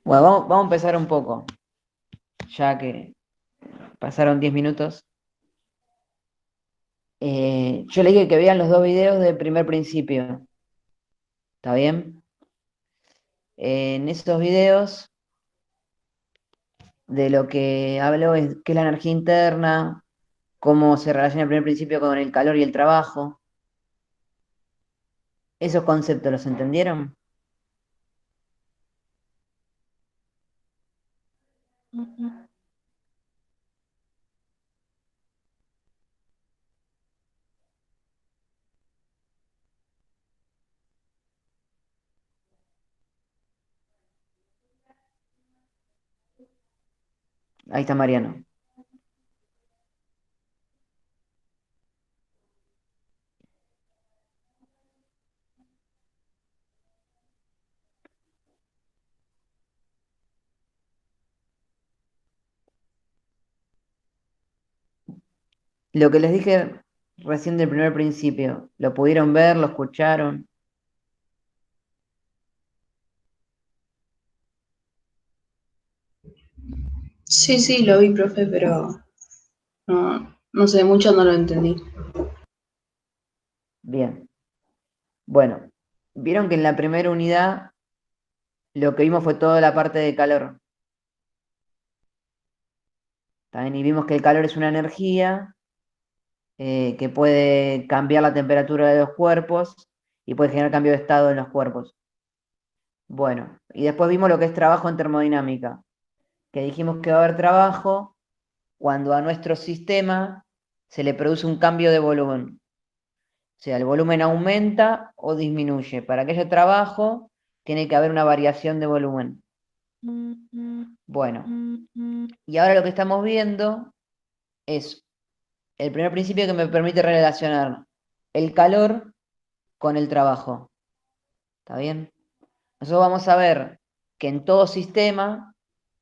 Bueno, vamos a empezar un poco, ya que pasaron 10 minutos. Yo le dije que vean los dos videos del primer principio, ¿está bien? En esos videos de lo que hablo es qué es la energía interna, cómo se relaciona el primer principio con el calor y el trabajo. ¿Esos conceptos los entendieron? Ahí está Mariano. Lo que les dije recién del primer principio, ¿lo pudieron ver? ¿Lo escucharon? Sí, sí, lo vi, profe, pero no sé, mucho no lo entendí. Bien. Bueno, vieron que en la primera unidad lo que vimos fue toda la parte de calor. También y vimos que el calor es una energía que puede cambiar la temperatura de los cuerpos y puede generar cambio de estado en los cuerpos. Bueno, y después vimos lo que es trabajo en termodinámica, que dijimos que va a haber trabajo cuando a nuestro sistema se le produce un cambio de volumen. O sea, el volumen aumenta o disminuye. Para que haya trabajo, tiene que haber una variación de volumen. Bueno, y ahora lo que estamos viendo es el primer principio que me permite relacionar el calor con el trabajo. ¿Está bien? Nosotros vamos a ver que en todo sistema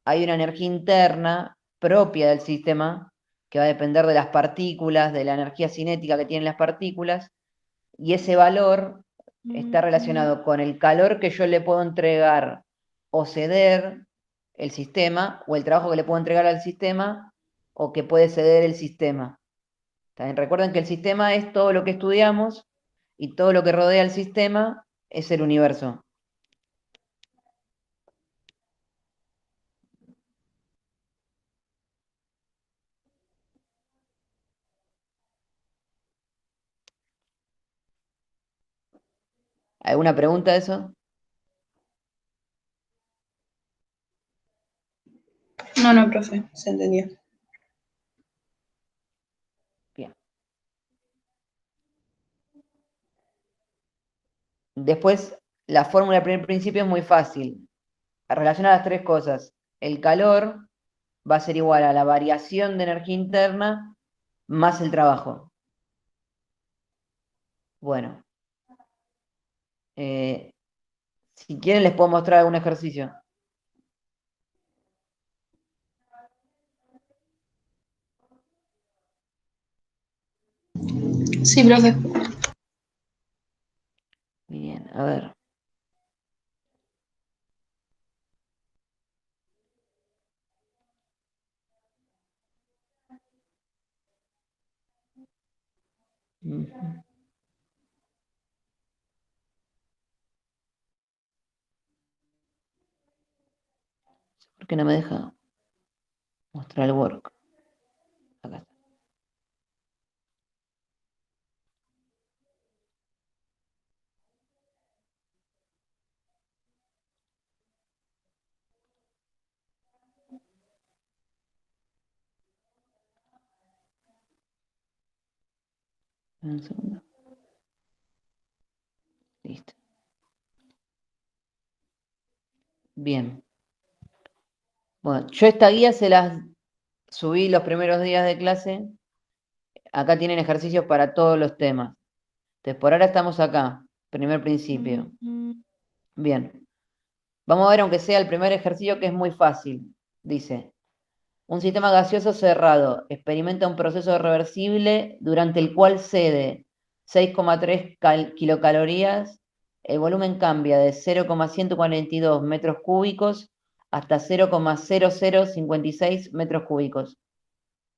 hay una energía interna propia del sistema que va a depender de las partículas, de la energía cinética que tienen las partículas, y ese valor está relacionado con el calor que yo le puedo entregar o ceder el sistema, o el trabajo que le puedo entregar al sistema, o que puede ceder el sistema. También recuerden que el sistema es todo lo que estudiamos y todo lo que rodea el sistema es el universo. ¿Alguna pregunta de eso? No, no, profe, se entendió. Bien. Después, la fórmula del primer principio es muy fácil. Relaciona las tres cosas. El calor va a ser igual a la variación de energía interna más el trabajo. Bueno, eh, si quieren les puedo mostrar algún ejercicio. Sí, profe. Bien, a ver. Ujú. ¿Por qué no me deja mostrar el work? Acá está. Un segundo. Listo. Bien. Bueno, yo esta guía se las subí los primeros días de clase. Acá tienen ejercicios para todos los temas. Entonces, por ahora estamos acá, primer principio. Bien. Vamos a ver, aunque sea el primer ejercicio, que es muy fácil. Dice, un sistema gaseoso cerrado experimenta un proceso reversible durante el cual cede 6,3 kilocalorías. El volumen cambia de 0,142 metros cúbicos hasta 0,0056 metros cúbicos.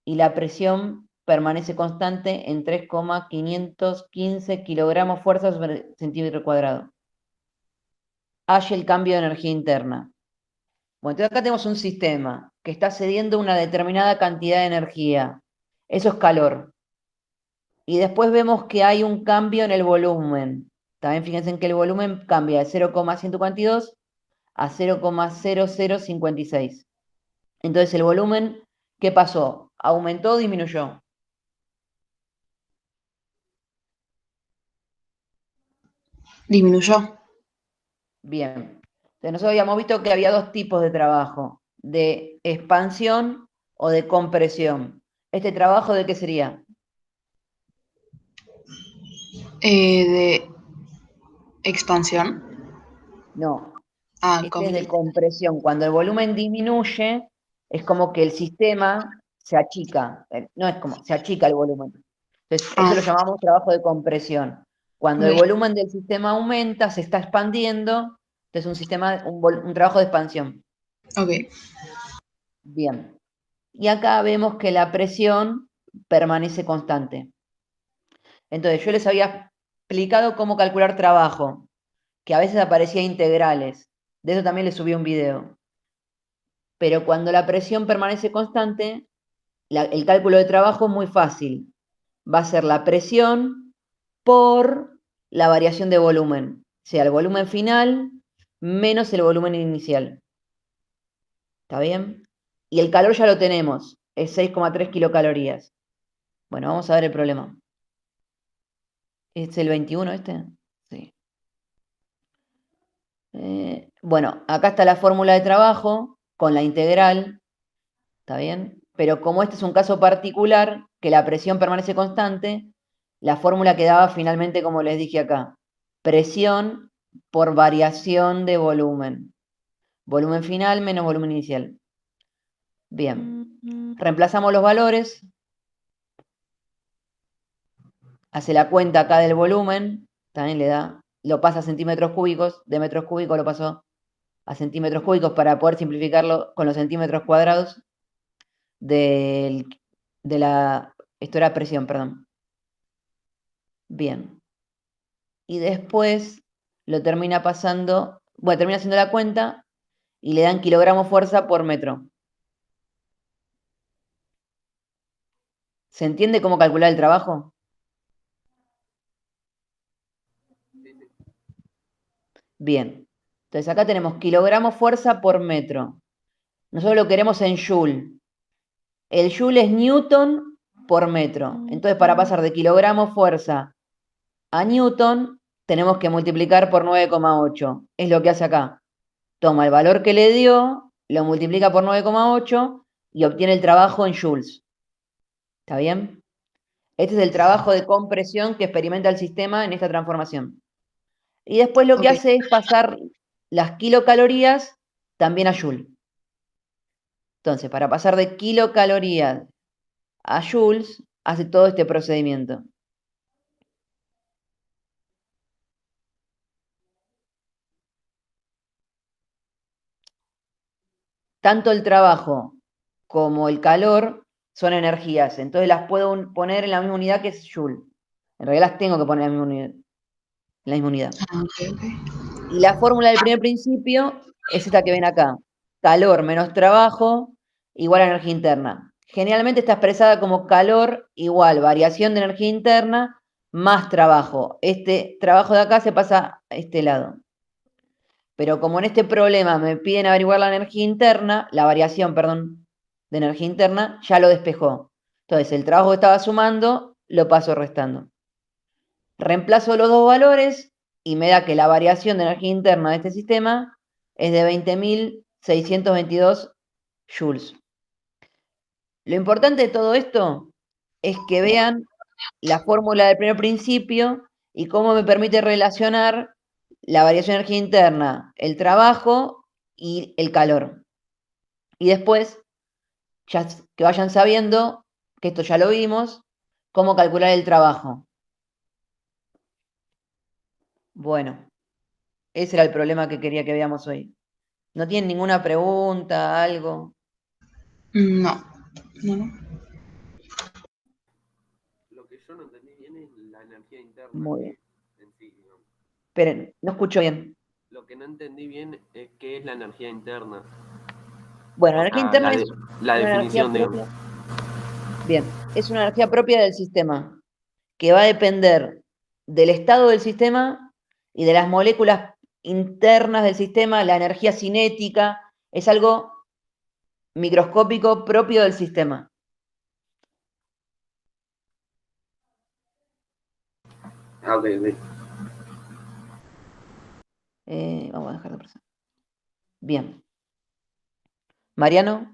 Y la presión permanece constante en 3,515 kilogramos fuerza sobre centímetro cuadrado. Halle el cambio de energía interna. Bueno, entonces acá tenemos un sistema que está cediendo una determinada cantidad de energía. Eso es calor. Y después vemos que hay un cambio en el volumen. También fíjense en que el volumen cambia de 0,142 a 0,0056. Entonces el volumen, ¿qué pasó? ¿Aumentó o disminuyó? Disminuyó. Bien. Entonces nosotros habíamos visto que había dos tipos de trabajo, de expansión o de compresión. ¿Este trabajo de qué sería? De expansión. No, Ah, este es de compresión. Cuando el volumen disminuye, es como que el sistema se achica. No es como, se achica el volumen. Entonces, eso ah, lo llamamos trabajo de compresión. Cuando el ok, volumen del sistema aumenta, se está expandiendo, entonces un sistema, un trabajo de expansión. ok, Bien. Y acá vemos que la presión permanece constante. Entonces, yo les había explicado cómo calcular trabajo, que a veces aparecía integrales. De eso también les subí un video. Pero cuando la presión permanece constante, el cálculo de trabajo es muy fácil. Va a ser la presión por la variación de volumen, sea el volumen final menos el volumen inicial. ¿Está bien? Y el calor ya lo tenemos, es 6,3 kilocalorías. Bueno, vamos a ver el problema. ¿Es el 21 este? Sí. Bueno, acá está la fórmula de trabajo con la integral, ¿está bien? Pero como este es un caso particular, que la presión permanece constante, la fórmula quedaba finalmente como les dije acá. Presión por variación de volumen. Volumen final menos volumen inicial. Bien. Reemplazamos los valores. Hace la cuenta acá del volumen. También le da, lo pasa a centímetros cúbicos. De metros cúbicos lo pasó a centímetros cúbicos para poder simplificarlo con los centímetros cuadrados del, de la, esto era presión, perdón. Bien. Y después lo termina pasando, bueno, termina haciendo la cuenta y le dan kilogramos fuerza por metro. ¿Se entiende cómo calcular el trabajo? Bien. Entonces acá tenemos kilogramos fuerza por metro. Nosotros lo queremos en joule. El joule es newton por metro. Entonces para pasar de kilogramos fuerza a newton tenemos que multiplicar por 9,8. Es lo que hace acá. Toma el valor que le dio, lo multiplica por 9,8 y obtiene el trabajo en joules. ¿Está bien? Este es el trabajo de compresión que experimenta el sistema en esta transformación. Y después lo que ok, hace es pasar las kilocalorías también a joule. Entonces, para pasar de kilocalorías a joules, hace todo este procedimiento. Tanto el trabajo como el calor son energías, entonces las puedo poner en la misma unidad que es joule. En realidad las tengo que poner en la misma unidad. ok, ok. Y la fórmula del primer principio es esta que ven acá. Calor menos trabajo igual a energía interna. Generalmente está expresada como calor igual variación de energía interna más trabajo. Este trabajo de acá se pasa a este lado. Pero como en este problema me piden averiguar la energía interna, la variación, perdón, de energía interna, ya lo despejó. Entonces el trabajo que estaba sumando lo paso restando. Reemplazo los dos valores y me da que la variación de energía interna de este sistema es de 20.622 joules. Lo importante de todo esto es que vean la fórmula del primer principio y cómo me permite relacionar la variación de energía interna, el trabajo y el calor. Y después, ya que vayan sabiendo, que esto ya lo vimos, cómo calcular el trabajo. Bueno, ese era el problema que quería que veamos hoy. ¿No tienen ninguna pregunta, algo? No, no. Lo que yo no entendí bien es la energía interna Muy bien. que en sí, digamos. Esperen, no escucho bien. Lo que no entendí bien es qué es la energía interna. Bueno, la O energía sea, interna es la una energía definición, digamos. propia. Bien, es una energía propia del sistema que va a depender del estado del sistema y de las moléculas internas del sistema, la energía cinética, es algo microscópico propio del sistema. Ah, ok, ok. Vamos a dejar de pasar. Bien. Mariano.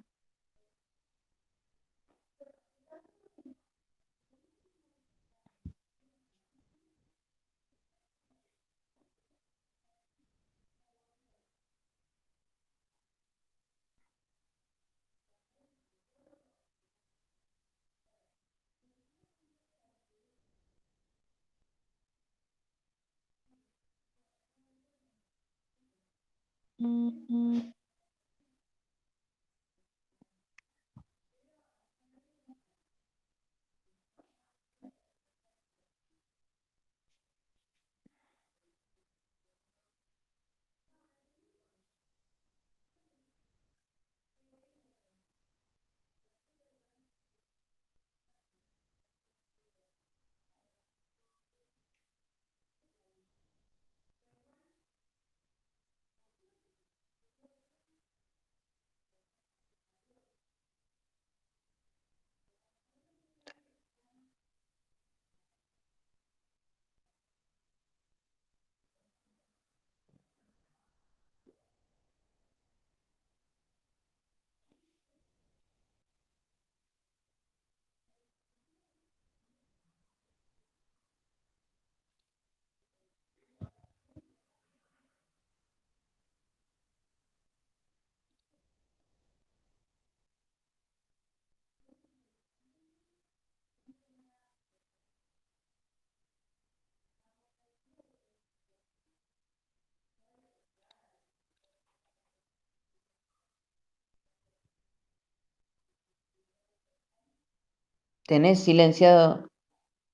Tenés silenciado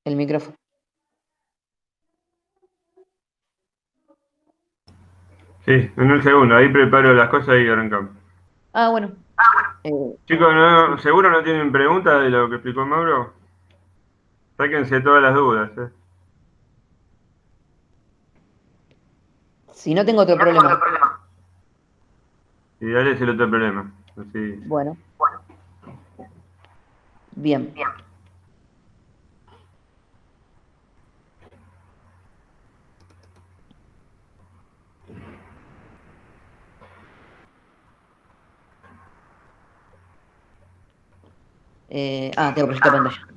el micrófono. Sí, en un segundo, ahí preparo las cosas y arrancamos. Ah, bueno. Chicos, ¿seguro no tienen preguntas de lo que explicó Mauro? Sáquense todas las dudas, ¿eh? Si no tengo otro problema. Y dale es el otro problema. Así. Bueno, bien. Tengo proyecto de pantalla.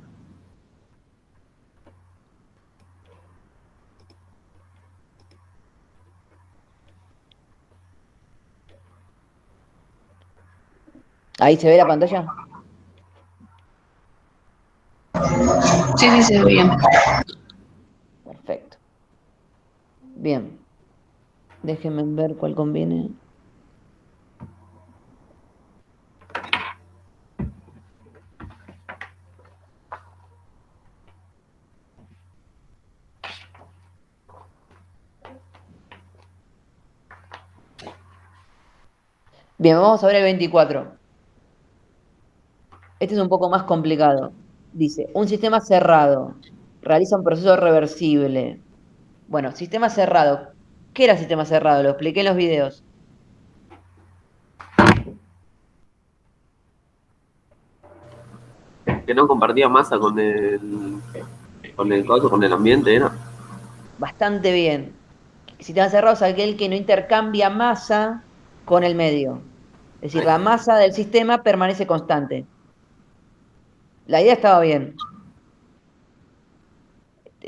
¿Ahí se ve la pantalla? Sí, sí, se ve bien. Perfecto. Bien. Déjenme ver cuál conviene. Bien, vamos a ver el 24. Este es un poco más complicado. Dice, un sistema cerrado realiza un proceso reversible. Bueno, sistema cerrado. ¿Qué era sistema cerrado? Lo expliqué en los videos. Que no compartía masa con el ambiente, ¿era? Bastante bien. Sistema cerrado es aquel que no intercambia masa con el medio. Es decir, la masa del sistema permanece constante. La idea estaba bien.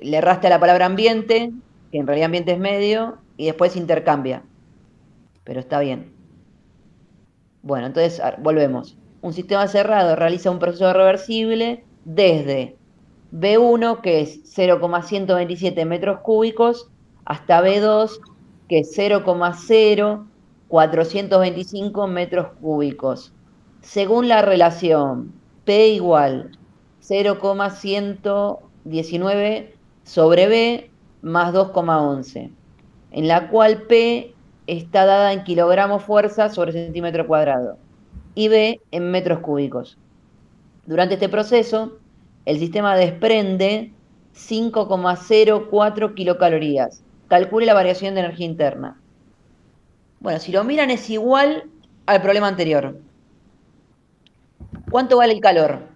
Le erraste a la palabra ambiente, que en realidad ambiente es medio, y después intercambia. Pero está bien. Bueno, entonces volvemos. Un sistema cerrado realiza un proceso reversible desde B1, que es 0,127 metros cúbicos, hasta B2, que es 0,0 425 metros cúbicos. Según la relación P igual 0,119 sobre B más 2,11, en la cual P está dada en kilogramos fuerza sobre centímetro cuadrado y B en metros cúbicos. Durante este proceso, el sistema desprende 5,04 kilocalorías. Calcule la variación de energía interna. Bueno, si lo miran es igual al problema anterior. ¿Cuánto vale el calor?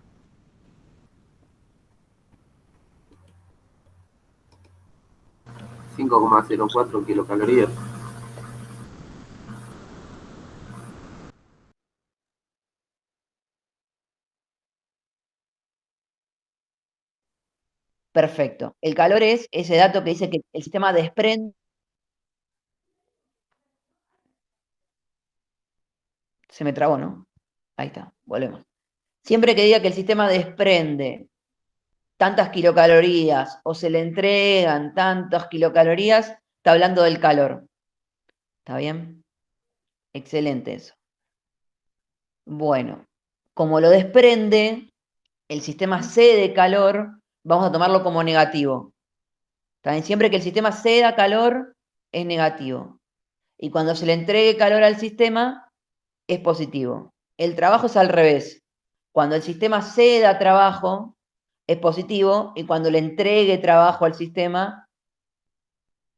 ...5,04 kilocalorías. Perfecto. El calor es ese dato que dice que el sistema desprende. Se me trabó, ¿no? Ahí está, volvemos. Siempre que diga que el sistema desprende tantas kilocalorías o se le entregan tantas kilocalorías, está hablando del calor. ¿Está bien? Excelente eso. Bueno, como lo desprende, el sistema cede calor, vamos a tomarlo como negativo. ¿Está bien? Siempre que el sistema ceda calor, es negativo. Y cuando se le entregue calor al sistema, es positivo. El trabajo es al revés. Cuando el sistema ceda trabajo, es positivo, y cuando le entregue trabajo al sistema,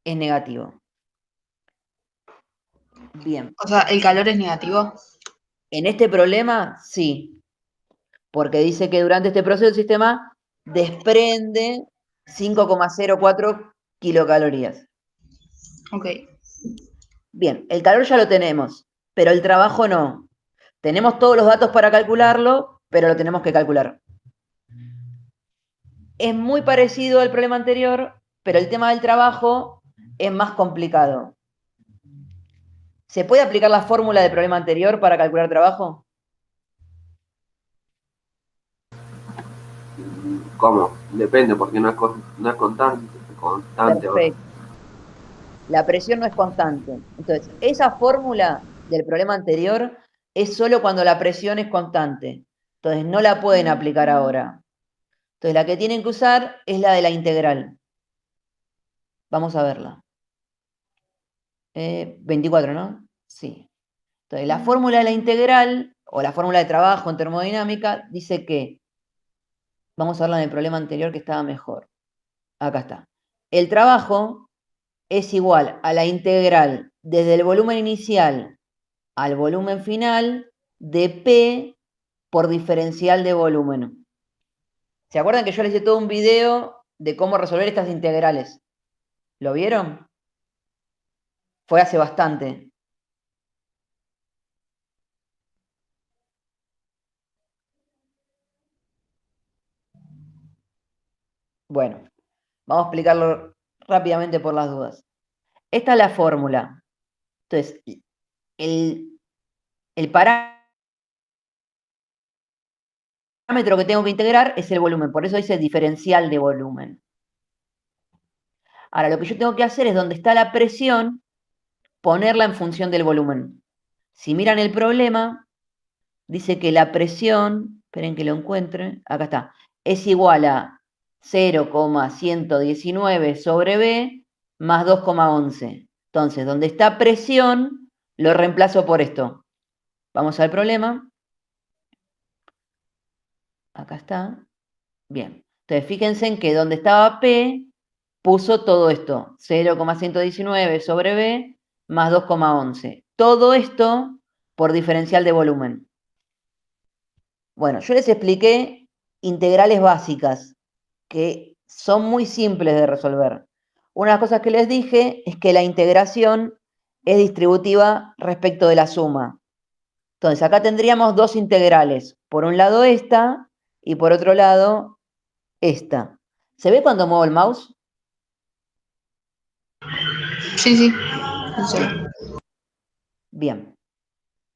es negativo. Bien. O sea, ¿el calor es negativo? En este problema, sí, porque dice que durante este proceso el sistema desprende 5,04 kilocalorías. Ok. Bien, el calor ya lo tenemos, pero el trabajo no. Tenemos todos los datos para calcularlo, pero lo tenemos que calcular. Es muy parecido al problema anterior, pero el tema del trabajo es más complicado. ¿Se puede aplicar la fórmula del problema anterior para calcular trabajo? ¿Cómo? Depende, porque no es constante. Perfecto. La presión no es constante. Entonces, esa fórmula del problema anterior es solo cuando la presión es constante. Entonces, no la pueden aplicar ahora. Entonces, la que tienen que usar es la de la integral. Vamos a verla. 24, ¿no? Sí. Entonces, la fórmula de la integral, o la fórmula de trabajo en termodinámica, dice que, vamos a verla en el problema anterior que estaba mejor. Acá está. El trabajo es igual a la integral desde el volumen inicial al volumen final de P por diferencial de volumen. ¿Se acuerdan que yo les hice todo un video de cómo resolver estas integrales? ¿Lo vieron? Fue hace bastante. Bueno, vamos a explicarlo rápidamente por las dudas. Esta es la fórmula. Entonces, el parámetro que tengo que integrar es el volumen, por eso dice diferencial de volumen. Ahora, lo que yo tengo que hacer es donde está la presión, ponerla en función del volumen. Si miran el problema, dice que la presión, esperen que lo encuentre, acá está, es igual a 0,119 sobre B más 2,11. Entonces, donde está presión, lo reemplazo por esto. Vamos al problema. Acá está. Bien. Entonces, fíjense en que donde estaba P, puso todo esto. 0,119 sobre B más 2,11. Todo esto por diferencial de volumen. Bueno, yo les expliqué integrales básicas, que son muy simples de resolver. Una de las cosas que les dije es que la integración es distributiva respecto de la suma. Entonces, acá tendríamos dos integrales. Por un lado esta y por otro lado esta. ¿Se ve cuando muevo el mouse? Sí, sí. Sí. Bien.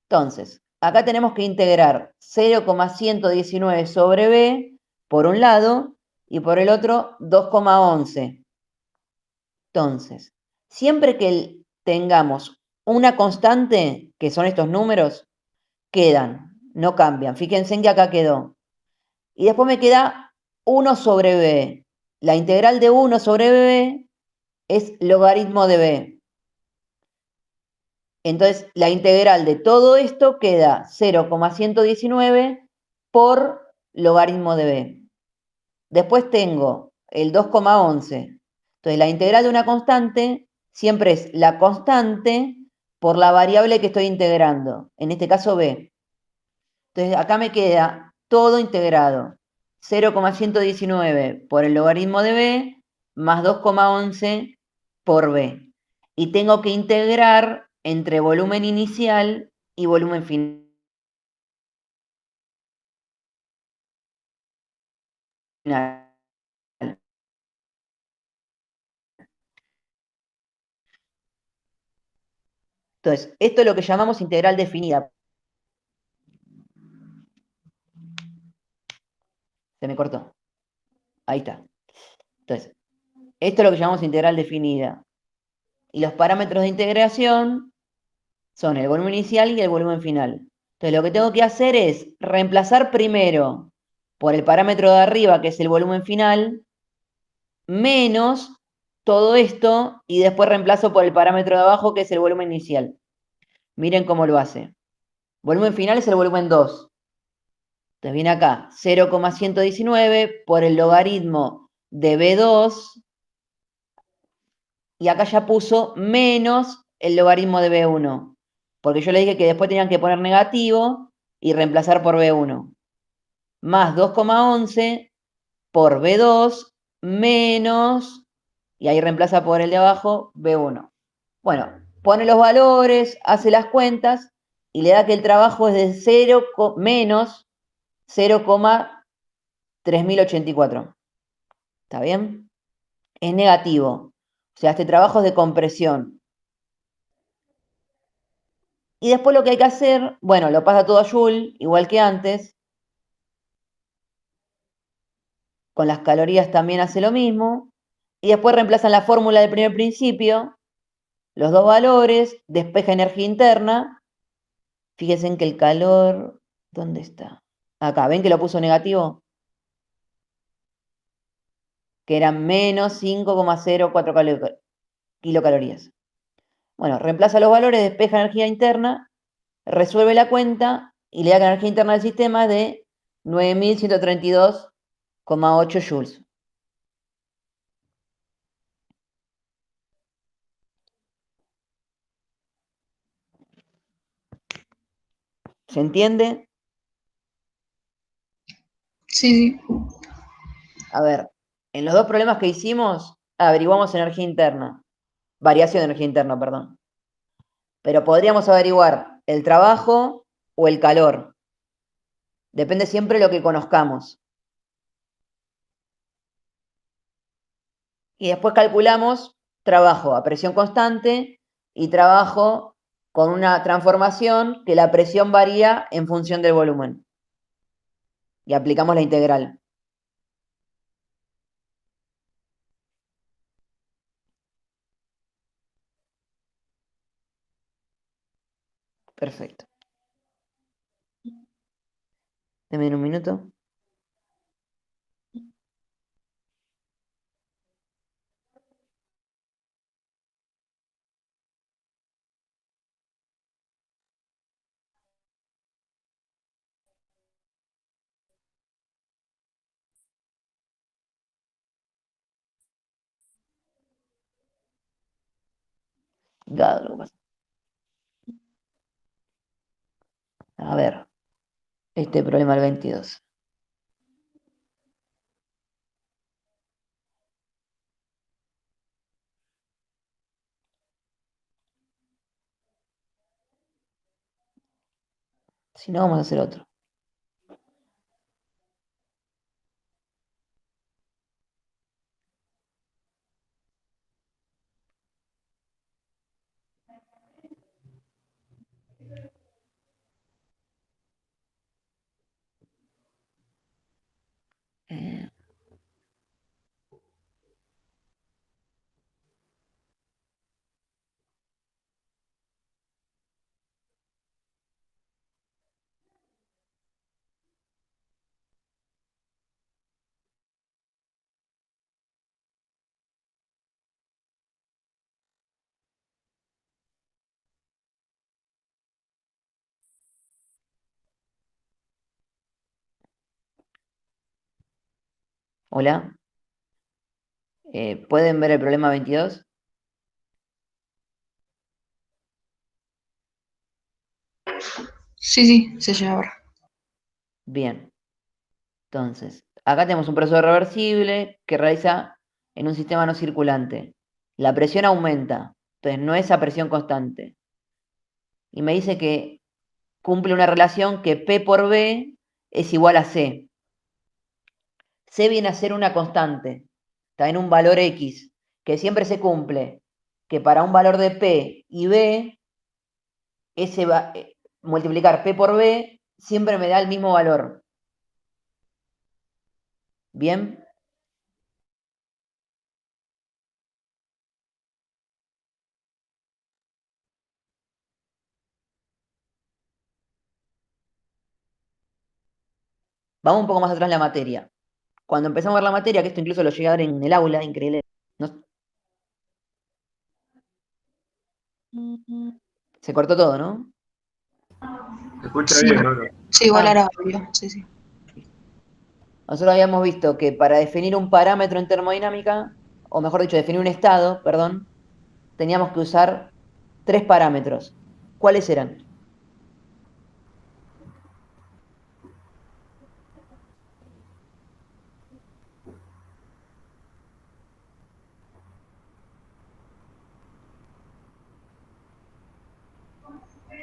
Entonces, acá tenemos que integrar 0,119 sobre B por un lado y por el otro 2,11. Entonces, siempre que tengamos una constante, que son estos números, quedan, no cambian. Fíjense en que acá quedó. Y después me queda 1 sobre b. La integral de 1 sobre b es logaritmo de b. Entonces, la integral de todo esto queda 0,119 por logaritmo de b. Después tengo el 2,11. Entonces, la integral de una constante siempre es la constante por la variable que estoy integrando, en este caso b. Entonces, acá me queda todo integrado. 0,119 por el logaritmo de b más 2,11 por b. Y tengo que integrar entre volumen inicial y volumen final. Entonces, esto es lo que llamamos integral definida. Se me cortó. Ahí está. Entonces, esto es lo que llamamos integral definida. Y los parámetros de integración son el volumen inicial y el volumen final. Entonces, lo que tengo que hacer es reemplazar primero por el parámetro de arriba, que es el volumen final, menos todo esto, y después reemplazo por el parámetro de abajo, que es el volumen inicial. Miren cómo lo hace. Volumen final es el volumen 2. Entonces viene acá 0,119 por el logaritmo de B2, y acá ya puso menos el logaritmo de B1, porque yo le dije que después tenían que poner negativo y reemplazar por B1, más 2,11 por B2 menos, y ahí reemplaza por el de abajo, B1. Bueno, pone los valores, hace las cuentas y le da que el trabajo es de 0 menos 0,3084. ¿Está bien? Es negativo. O sea, este trabajo es de compresión. Y después lo que hay que hacer, bueno, lo pasa todo a Joule, igual que antes. Con las calorías también hace lo mismo. Y después reemplazan la fórmula del primer principio, los dos valores, despeja energía interna. Fíjense en que el calor, ¿dónde está? Acá, ¿ven que lo puso negativo? Que eran menos 5,04 kilocalorías. Bueno, reemplaza los valores, despeja energía interna, resuelve la cuenta y le da que la energía interna del sistema de 9132,8 joules. ¿Se entiende? Sí, sí. A ver, en los dos problemas que hicimos, averiguamos energía interna. Variación de energía interna, perdón. Pero podríamos averiguar el trabajo o el calor. Depende siempre de lo que conozcamos. Y después calculamos trabajo a presión constante y trabajo con una transformación que la presión varía en función del volumen. Y aplicamos la integral. Perfecto. Deme un minuto. Gado, lo que pasa. A ver, este problema el 22. Si no, vamos a hacer otro. Eh, Hola. ¿Pueden ver el problema 22? Sí, se llega a ver. Bien. Entonces, acá tenemos un proceso reversible que realiza en un sistema no circulante. La presión aumenta, entonces no es a presión constante. Y me dice que cumple una relación que P por B es igual a C. C viene a ser una constante, está en un valor X, que siempre se cumple, que para un valor de P y B, multiplicar P por B siempre me da el mismo valor. ¿Bien? Vamos un poco más atrás en la materia. Cuando empezamos a ver la materia, que esto incluso lo llegué a ver en el aula, increíble. Se cortó todo, ¿no? Se escucha Sí, bien, Mauro. sí, igual Ah, ahora volvió. Sí. nosotros habíamos visto que para definir un parámetro en termodinámica, o mejor dicho, definir un estado, perdón, teníamos que usar 3 parámetros. ¿Cuáles eran?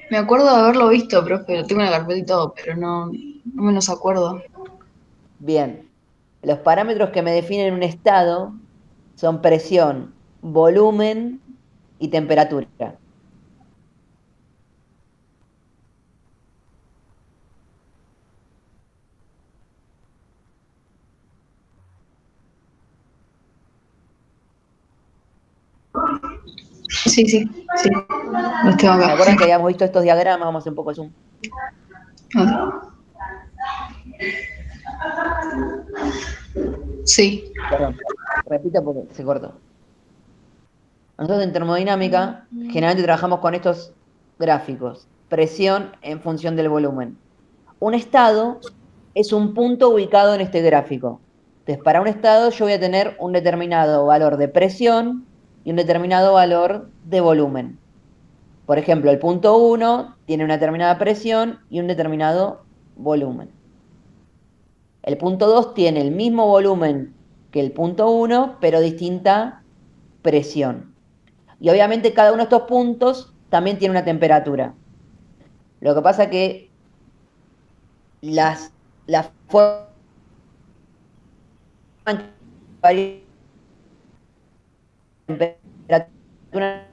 Me acuerdo de haberlo visto, profe, lo tengo en la carpeta y todo, pero no me los acuerdo. Bien, los parámetros que me definen un estado son presión, volumen y temperatura. Sí, los tengo ¿Se acá. acuerdan que habíamos visto estos diagramas? Vamos a hacer un poco de zoom. Sí, Perdón, repito porque se cortó. Nosotros en termodinámica generalmente trabajamos con estos gráficos. Presión en función del volumen. Un estado es un punto ubicado en este gráfico. Entonces, para un estado yo voy a tener un determinado valor de presión y un determinado valor de volumen. Por ejemplo, el punto 1 tiene una determinada presión y un determinado volumen. El punto 2 tiene el mismo volumen que el punto 1, pero distinta presión. Y obviamente cada uno de estos puntos también tiene una temperatura. Lo que pasa es que la forma en que varía la temperatura en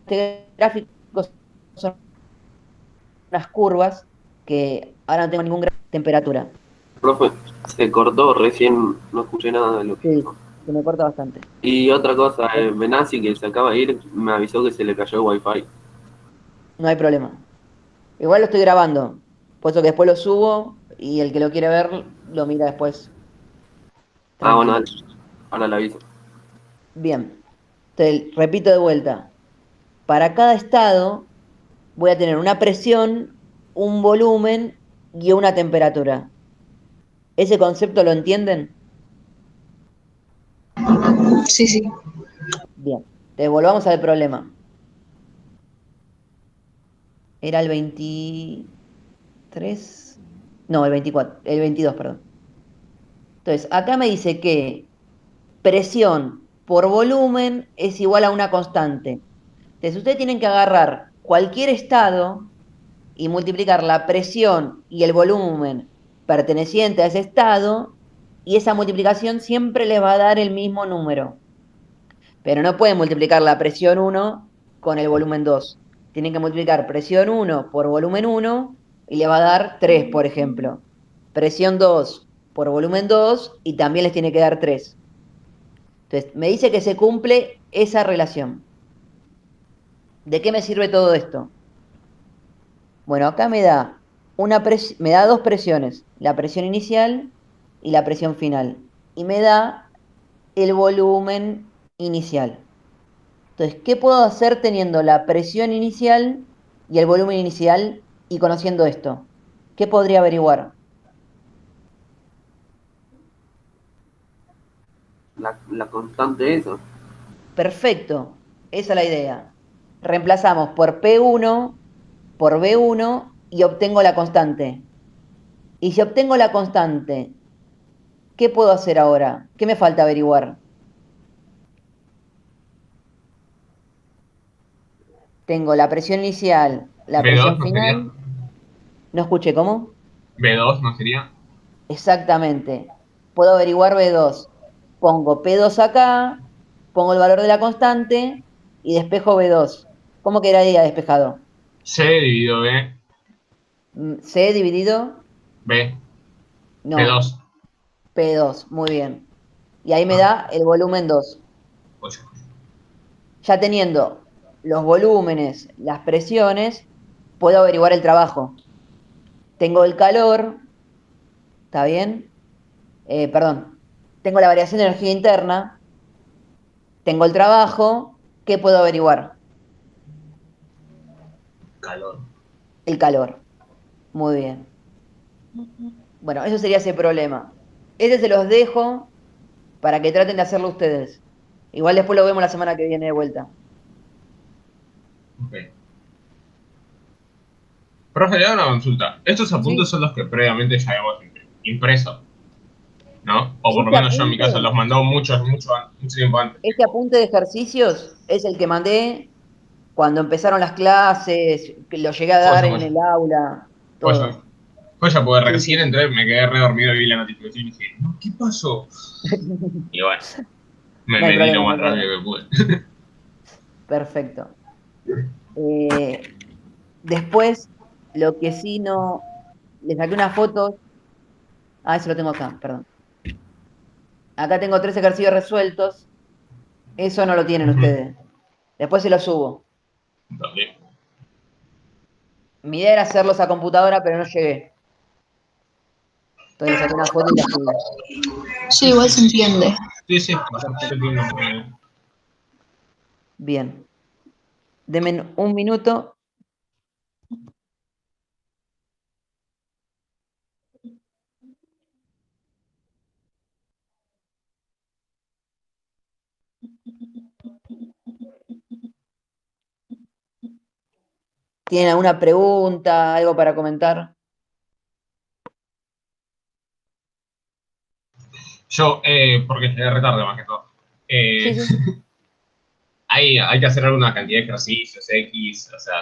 este gráfico son unas curvas que ahora no tengo ningún grado de temperatura. Profe, se cortó recién, no escuché nada de lo que Sí, dijo. se me corta bastante. Y otra cosa, Benassi, que se acaba de ir, me avisó que se le cayó el wifi. No hay problema. Igual lo estoy grabando, puesto que después lo subo y el que lo quiere ver lo mira después. Ah, bueno, dale. Tranquilo. Ahora le aviso. Bien. Entonces, repito de vuelta. Para cada estado voy a tener una presión, un volumen y una temperatura. ¿Ese concepto lo entienden? sí. Bien. Entonces, volvamos al problema. Era el 23. No, el 24. El 22, perdón. Entonces, acá me dice que presión por volumen es igual a una constante. Entonces, ustedes tienen que agarrar cualquier estado y multiplicar la presión y el volumen perteneciente a ese estado, y esa multiplicación siempre les va a dar el mismo número. Pero no pueden multiplicar la presión 1 con el volumen 2. Tienen que multiplicar presión 1 por volumen 1 y le va a dar 3, por ejemplo. Presión 2 por volumen 2 y también les tiene que dar 3. Entonces, me dice que se cumple esa relación. ¿De qué me sirve todo esto? Bueno, acá me da dos presiones, la presión inicial y la presión final. Y me da el volumen inicial. Entonces, ¿qué puedo hacer teniendo la presión inicial y el volumen inicial y conociendo esto? ¿Qué podría averiguar? la constante esa. Perfecto, esa es la idea. Reemplazamos por P1 por B1 y obtengo la constante. Y si obtengo la constante, ¿qué puedo hacer ahora? ¿Qué me falta averiguar? Tengo la presión inicial, la B2 presión no sería. final. No escuché cómo. B2 no sería. Exactamente. Puedo averiguar B2. Pongo P2 acá, pongo el valor de la constante y despejo B2. ¿Cómo quedaría despejado? C dividido B. C dividido, B. no, B2. P2. Muy bien. Y ahí me Ah, da el volumen 2. pues, Ya teniendo los volúmenes, las presiones, puedo averiguar el trabajo. Tengo el calor, ¿está bien? Perdón. Tengo la variación de energía interna, tengo el trabajo, ¿qué puedo averiguar? calor. El calor. Muy bien. Bueno, eso sería ese problema. Ese se los dejo para que traten de hacerlo ustedes. Igual después lo vemos la semana que viene de vuelta. Ok. Profe, le hago una consulta. Estos apuntes ¿Sí? son los que previamente ya habíamos impreso, ¿no? O por lo Este menos yo en mi caso apunte, los mandó mucho tiempo antes. este apunte de ejercicios es el que mandé cuando empezaron las clases, que lo llegué a dar Joya, en joya. el aula, Joya. todo. Joya, porque Sí, sí, recién sí. entré, me quedé re dormido y vi la notificación y dije, no, ¿qué pasó? Y bueno, me No hay metí lo problema, no más hay rápido problema. que pude. Perfecto. Eh, Después, lo que sí no, le saqué unas fotos. Ah, eso lo tengo acá, perdón. Acá tengo 3 ejercicios resueltos. Eso no lo tienen Ujú. ustedes. Después se los subo. Dale. Mi idea era hacerlos a computadora, pero no llegué. Entonces le saqué una foto y la subí. Sí, igual se entiende. Sí, sí, yo Perfecto. entiendo. Bien. Denme un minuto. ¿Tienen alguna pregunta, algo para comentar? Yo, porque llegué retarde más que todo. Sí, Eh, sí. hay que hacer alguna cantidad de ejercicios X, o sea,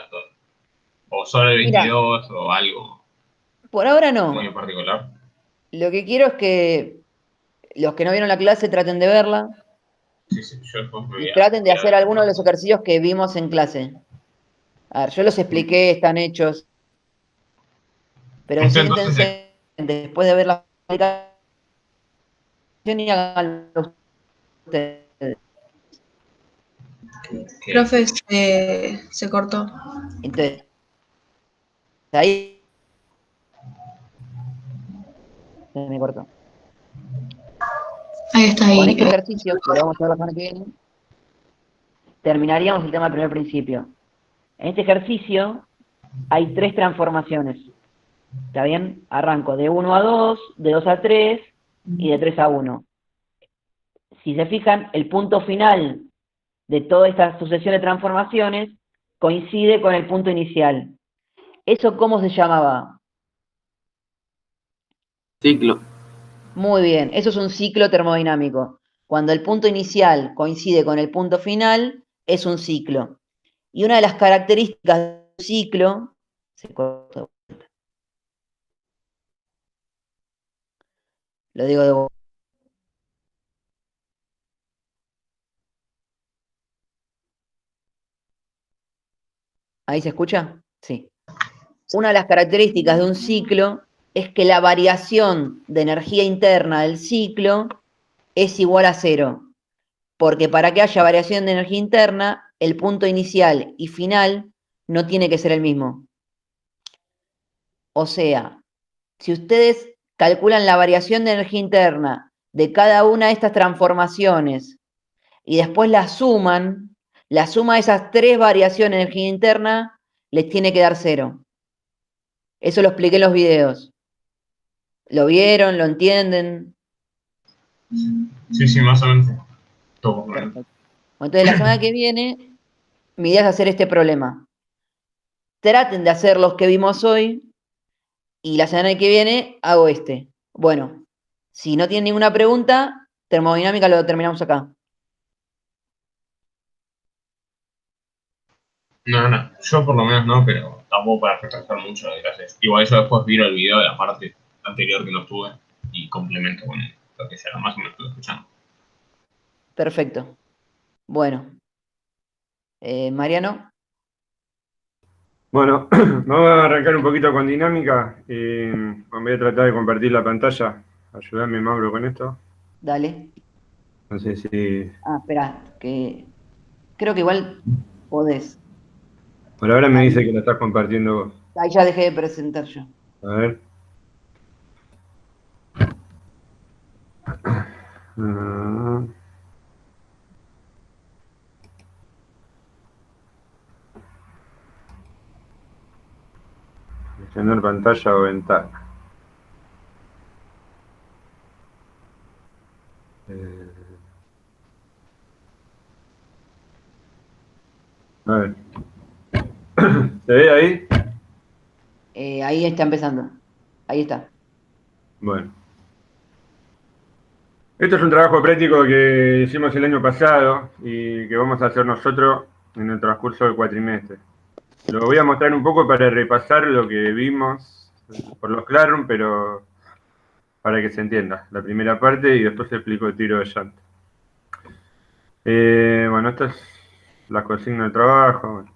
o solo el Mira, 22 o algo por ahora muy en no. particular. Lo que quiero es que los que no vieron la clase traten de verla Sí, sí, yo después me y traten de voy a hacer ver algunos de algunas los cosas. ejercicios que vimos en clase. A ver, yo los expliqué, están hechos, pero Usted entonces, siéntense después de ver la explicación y háganlo ustedes. que Profe, se cortó. Entonces, ahí se me cortó. Ahí está Con ahí. este ejercicio, que lo vamos a ver la semana que viene, terminaríamos el tema del primer principio. En este ejercicio hay 3 transformaciones. ¿Está bien? Arranco de 1 a 2, de 2 a 3 y de 3 a 1. Si se fijan, el punto final de toda esta sucesión de transformaciones coincide con el punto inicial. ¿Eso cómo se llamaba? Ciclo. Muy bien, eso es un ciclo termodinámico. Cuando el punto inicial coincide con el punto final, es un ciclo. Y una de las características de un ciclo, lo digo de vuelta. ¿Ahí se escucha? Sí. Una de las características de un ciclo es que la variación de energía interna del ciclo es igual a cero, porque para que haya variación de energía interna, el punto inicial y final no tiene que ser el mismo. O sea, si ustedes calculan la variación de energía interna de cada una de estas transformaciones y después la suma de esas 3 variaciones de energía interna les tiene que dar cero. Eso lo expliqué en los videos. ¿Lo vieron? ¿Lo entienden? Sí, sí, más o menos. Todo por ahí. Perfecto. Entonces, la semana que viene, mi idea es hacer este problema. Traten de hacer los que vimos hoy y la semana que viene hago este. Bueno, si no tienen ninguna pregunta, termodinámica lo terminamos acá. No, no, yo por lo menos no, pero tampoco para refrescar mucho de clases. Igual yo después vi el video de la parte anterior que no estuve y complemento con lo que sea, más o menos estuve escuchando. Perfecto. Bueno, Mariano, Bueno, vamos a arrancar un poquito con dinámica. Voy a tratar de compartir la pantalla. Ayúdame, Mauro, con esto. dale. No sé si... Ah, espera, que creo que igual podés. Por ahora me Ahí, dice que lo estás compartiendo vos. ahí ya dejé de presentar yo. A ver. Ah, Gestionar pantalla o ventana. Eh, a ver. ¿Se ve ahí? Ahí está empezando. Ahí está. Bueno. Esto es un trabajo práctico que hicimos el año pasado y que vamos a hacer nosotros en el transcurso del cuatrimestre. Lo voy a mostrar un poco para repasar lo que vimos por los Classroom, pero para que se entienda la primera parte y después te explico el tiro de llanta. Bueno, esta es la consigna de trabajo. Bueno.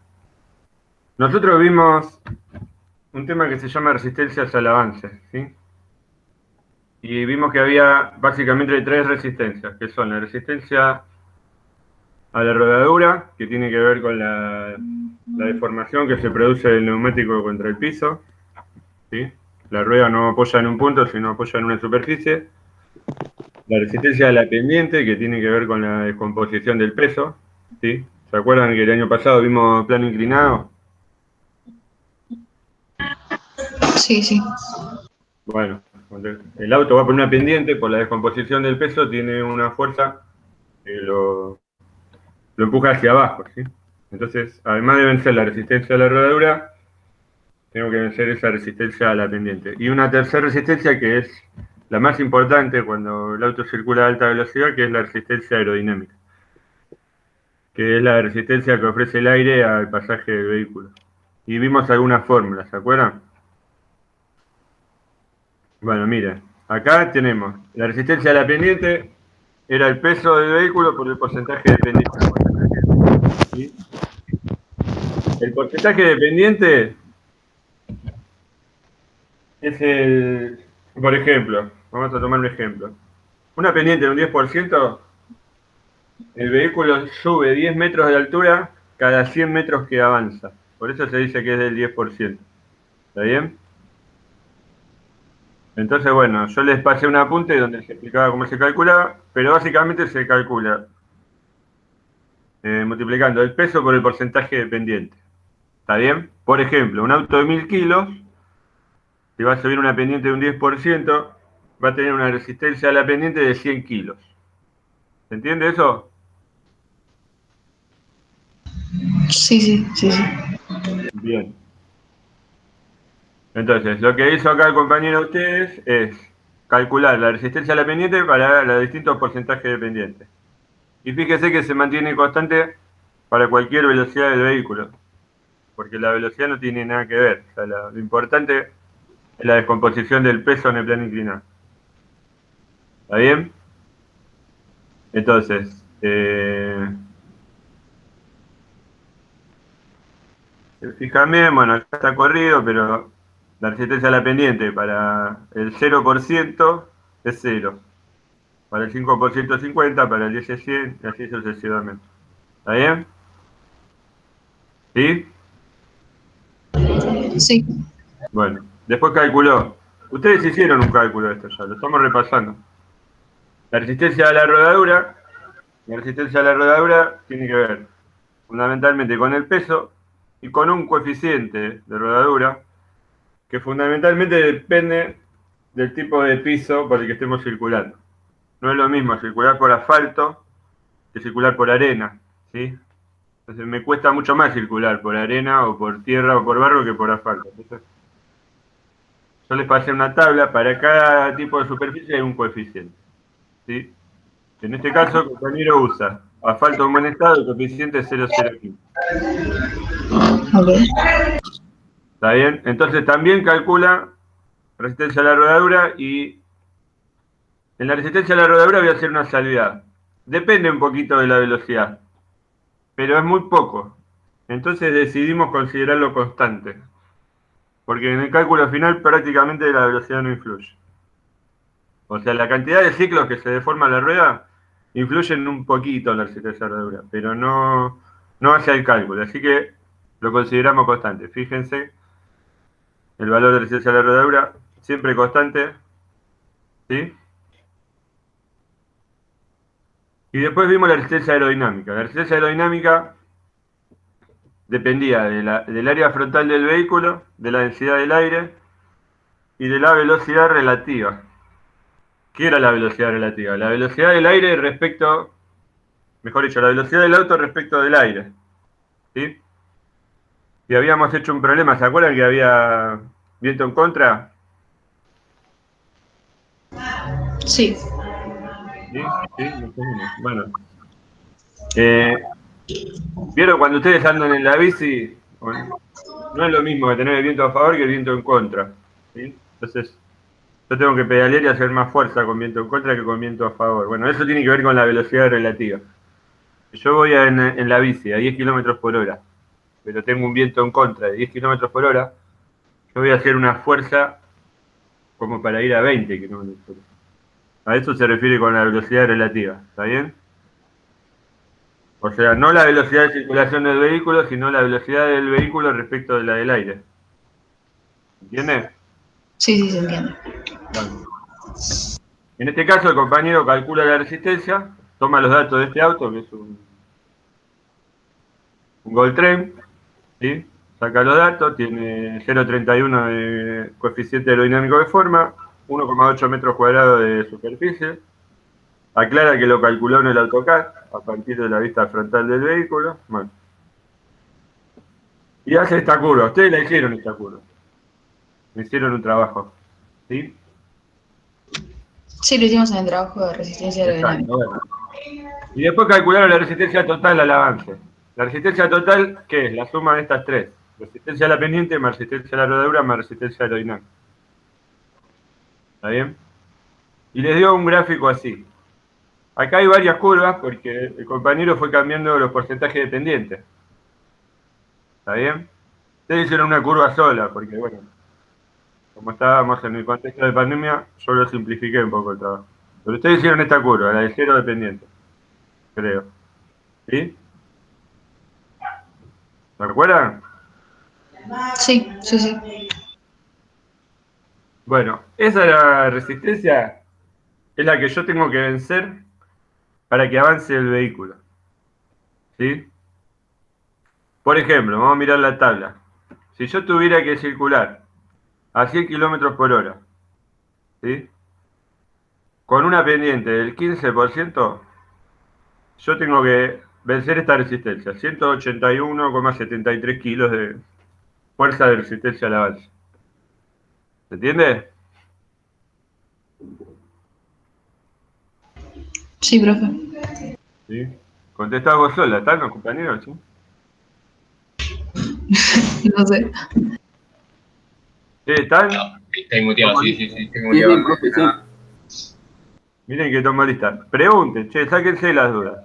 Nosotros vimos un tema que se llama resistencias al avance, ¿sí? Y vimos que había básicamente tres resistencias, que son la resistencia a la rodadura, que tiene que ver con la deformación que se produce del neumático contra el piso, ¿sí? La rueda no apoya en un punto, sino apoya en una superficie. La resistencia a la pendiente, que tiene que ver con la descomposición del peso, ¿sí? ¿Se acuerdan que el año pasado vimos plano inclinado? Sí, sí. Bueno, cuando el auto va por una pendiente, por la descomposición del peso, tiene una fuerza que lo empuja hacia abajo, ¿sí? Entonces, además de vencer la resistencia a la rodadura, tengo que vencer esa resistencia a la pendiente. Y una tercera resistencia que es la más importante cuando el auto circula a alta velocidad, que es la resistencia aerodinámica, que es la resistencia que ofrece el aire al pasaje del vehículo. Y vimos algunas fórmulas, ¿se acuerdan? Bueno, miren, acá tenemos la resistencia a la pendiente, era el peso del vehículo por el porcentaje de pendiente. ¿Sí? El porcentaje de pendiente es el, por ejemplo, vamos a tomar un ejemplo. Una pendiente de un 10%, el vehículo sube 10 metros de altura cada 100 metros que avanza. Por eso se dice que es del 10%. ¿Está bien? Entonces, bueno, yo les pasé un apunte donde se explicaba cómo se calculaba, pero básicamente se calcula multiplicando el peso por el porcentaje de pendiente. ¿Está bien? Por ejemplo, un auto de 1000 kilos, si va a subir una pendiente de un 10%, va a tener una resistencia a la pendiente de 100 kilos. ¿Se entiende eso? Sí, sí, sí, sí. Bien. Entonces, lo que hizo acá el compañero de ustedes es calcular la resistencia a la pendiente para los distintos porcentajes de pendiente. Y fíjese que se mantiene constante para cualquier velocidad del vehículo, porque la velocidad no tiene nada que ver. O sea, lo importante es la descomposición del peso en el plano inclinado. ¿Está bien? Entonces, se fijan bien, bueno, acá está corrido, pero la resistencia a la pendiente para el 0% es 0. Para el 5% es 50, para el 10 es 100, y así sucesivamente. ¿Está bien? ¿Sí? Sí. Bueno, después calculó. Ustedes hicieron un cálculo de esto ya, lo estamos repasando. La resistencia la resistencia a la rodadura tiene que ver fundamentalmente con el peso y con un coeficiente de rodadura que fundamentalmente depende del tipo de piso por el que estemos circulando. no es lo mismo circular por asfalto que circular por arena, ¿sí? Entonces me cuesta mucho más circular por arena o por tierra o por barro que por asfalto. Entonces, yo les pasé una tabla, para cada tipo de superficie hay un coeficiente, ¿sí? En este caso, el compañero usa asfalto en buen estado, el coeficiente es 0,015. Ok. ¿Está bien? Entonces también calcula resistencia a la rodadura y en la resistencia a la rodadura voy a hacer una salvedad. Depende un poquito de la velocidad, pero es muy poco. Entonces decidimos considerarlo constante, porque en el cálculo final prácticamente la velocidad no influye. O sea, la cantidad de ciclos que se deforma la rueda influyen un poquito en la resistencia a la rodadura, pero no hacia el cálculo, así que lo consideramos constante. Fíjense, el valor de resistencia a la rodadura siempre constante, ¿sí? Y después vimos la resistencia aerodinámica. La resistencia aerodinámica dependía del área frontal del vehículo, de la densidad del aire y de la velocidad relativa. ¿Qué era la velocidad relativa? La velocidad del aire respecto, mejor dicho, la velocidad del auto respecto del aire, ¿sí? Y habíamos hecho un problema, ¿se acuerdan que había viento en contra? Sí. Sí, sí, más o menos. Bueno. ¿Vieron cuando ustedes andan en la bici? Bueno, no es lo mismo que tener el viento a favor que el viento en contra, ¿sí? Entonces, yo tengo que pedalear y hacer más fuerza con viento en contra que con viento a favor. Bueno, eso tiene que ver con la velocidad relativa. Yo voy en la bici a 10 kilómetros por hora, pero tengo un viento en contra de 10 kilómetros por hora, yo voy a hacer una fuerza como para ir a 20 kilómetros por hora. A eso se refiere con la velocidad relativa, ¿está bien? O sea, no la velocidad de circulación del vehículo, sino la velocidad del vehículo respecto de la del aire. ¿Entiendes? Sí, sí, se entiende. Bueno. En este caso, el compañero calcula la resistencia, toma los datos de este auto, que es un Gold Train, ¿sí? Saca los datos, tiene 0,31 de coeficiente aerodinámico de forma, 1,8 metros cuadrados de superficie, aclara que lo calculó en el AutoCAD a partir de la vista frontal del vehículo, bueno. Y hace esta curva, ustedes la hicieron esta curva, me hicieron un trabajo, ¿sí? Sí, lo hicimos en el trabajo de resistencia aerodinámica. Exacto, bueno. Y después calcularon la resistencia total al avance. La resistencia total, ¿qué es? La suma de estas tres. Resistencia a la pendiente más resistencia a la rodadura más resistencia aerodinámica. ¿Está bien? Y les dio un gráfico así. Acá hay varias curvas porque el compañero fue cambiando los porcentajes de pendiente. ¿Está bien? Ustedes hicieron una curva sola porque, bueno, como estábamos en el contexto de pandemia, yo lo simplifiqué un poco el trabajo. Pero ustedes hicieron esta curva, la de cero de pendiente, creo. ¿Sí? ¿Se acuerdan? Sí, sí, sí. Bueno, esa la resistencia es la que yo tengo que vencer para que avance el vehículo. ¿Sí? Por ejemplo, vamos a mirar la tabla. Si yo tuviera que circular a 100 kilómetros por hora, ¿sí? Con una pendiente del 15%, yo tengo que vencer esta resistencia, 181,73 kilos de fuerza de resistencia al avance. ¿Se entiende? Sí, profe. ¿Sí? Contestá vos sola, ¿están los compañeros? ¿Sí? No sé. ¿Sí, están? No, está muteado, sí, sí, sí. Está Sí, muteado. sí, profe, sí. Miren que tomo lista. Pregunten, che, sáquense las dudas.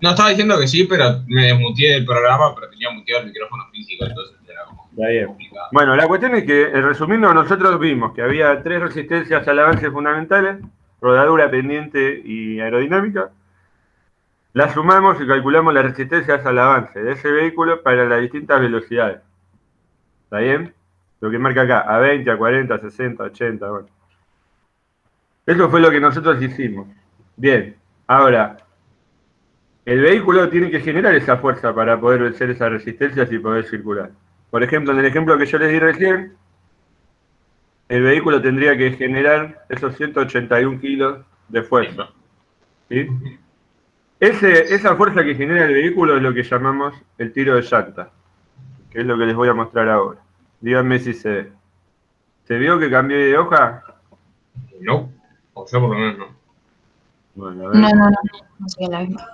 No, estaba diciendo que sí, pero me desmuteé del programa, pero tenía muteado el micrófono físico, entonces era como Está bien. complicado. Bueno, la cuestión es que, resumiendo, nosotros vimos que había tres resistencias al avance fundamentales, rodadura, pendiente y aerodinámica. Las sumamos y calculamos las resistencias al avance de ese vehículo para las distintas velocidades. ¿Está bien? Lo que marca acá, a 20, a 40, a 60, a 80, bueno. Eso fue lo que nosotros hicimos. Bien, ahora, el vehículo tiene que generar esa fuerza para poder vencer esas resistencias y poder circular. Por ejemplo, en el ejemplo que yo les di recién, el vehículo tendría que generar esos 181 kilos de fuerza. ¿Sí? Esa fuerza que genera el vehículo es lo que llamamos el tiro de llanta, que es lo que les voy a mostrar ahora. Díganme si se ve. ¿Se vio que cambié de hoja? No, o yo por lo menos no. Bueno, a ver. No sé la misma.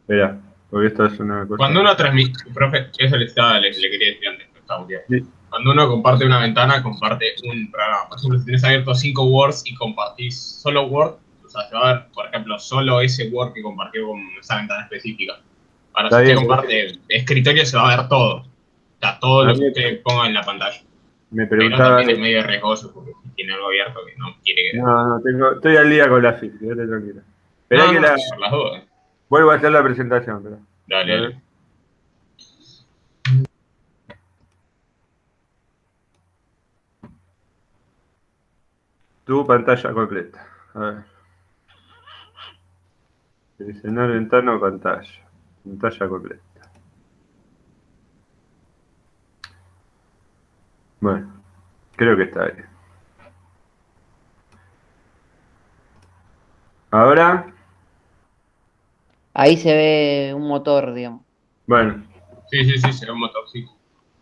Espera, porque esto es una cosa. Cuando uno transmite, profe, eso le quería decir antes, pero está muy bien. Sí. Cuando uno comparte una ventana, comparte un programa. Por ejemplo, si tenés abierto 5 Words y compartís solo Word, o sea, se va a ver, por ejemplo, solo ese Word que compartió con esa ventana específica. Ahora, Está si usted bien, comparte escritorio, se va a ver todo. O sea, todo lo que usted ponga en la pantalla. Me Pero preguntaba. también es medio riesgoso porque si tiene algo abierto que no quiere que... No, estoy al día con la física, quédate tranquila. Esperá No, que no, por las dudas. vuelvo a hacer la presentación. Pero. Dale, A ver. dale. Tu pantalla completa. A ver. Seleccionar ventana o pantalla. Pantalla completa. Bueno, creo que está bien. Ahora, Ahí se ve un motor, digamos. bueno, Sí, se ve un motorcito.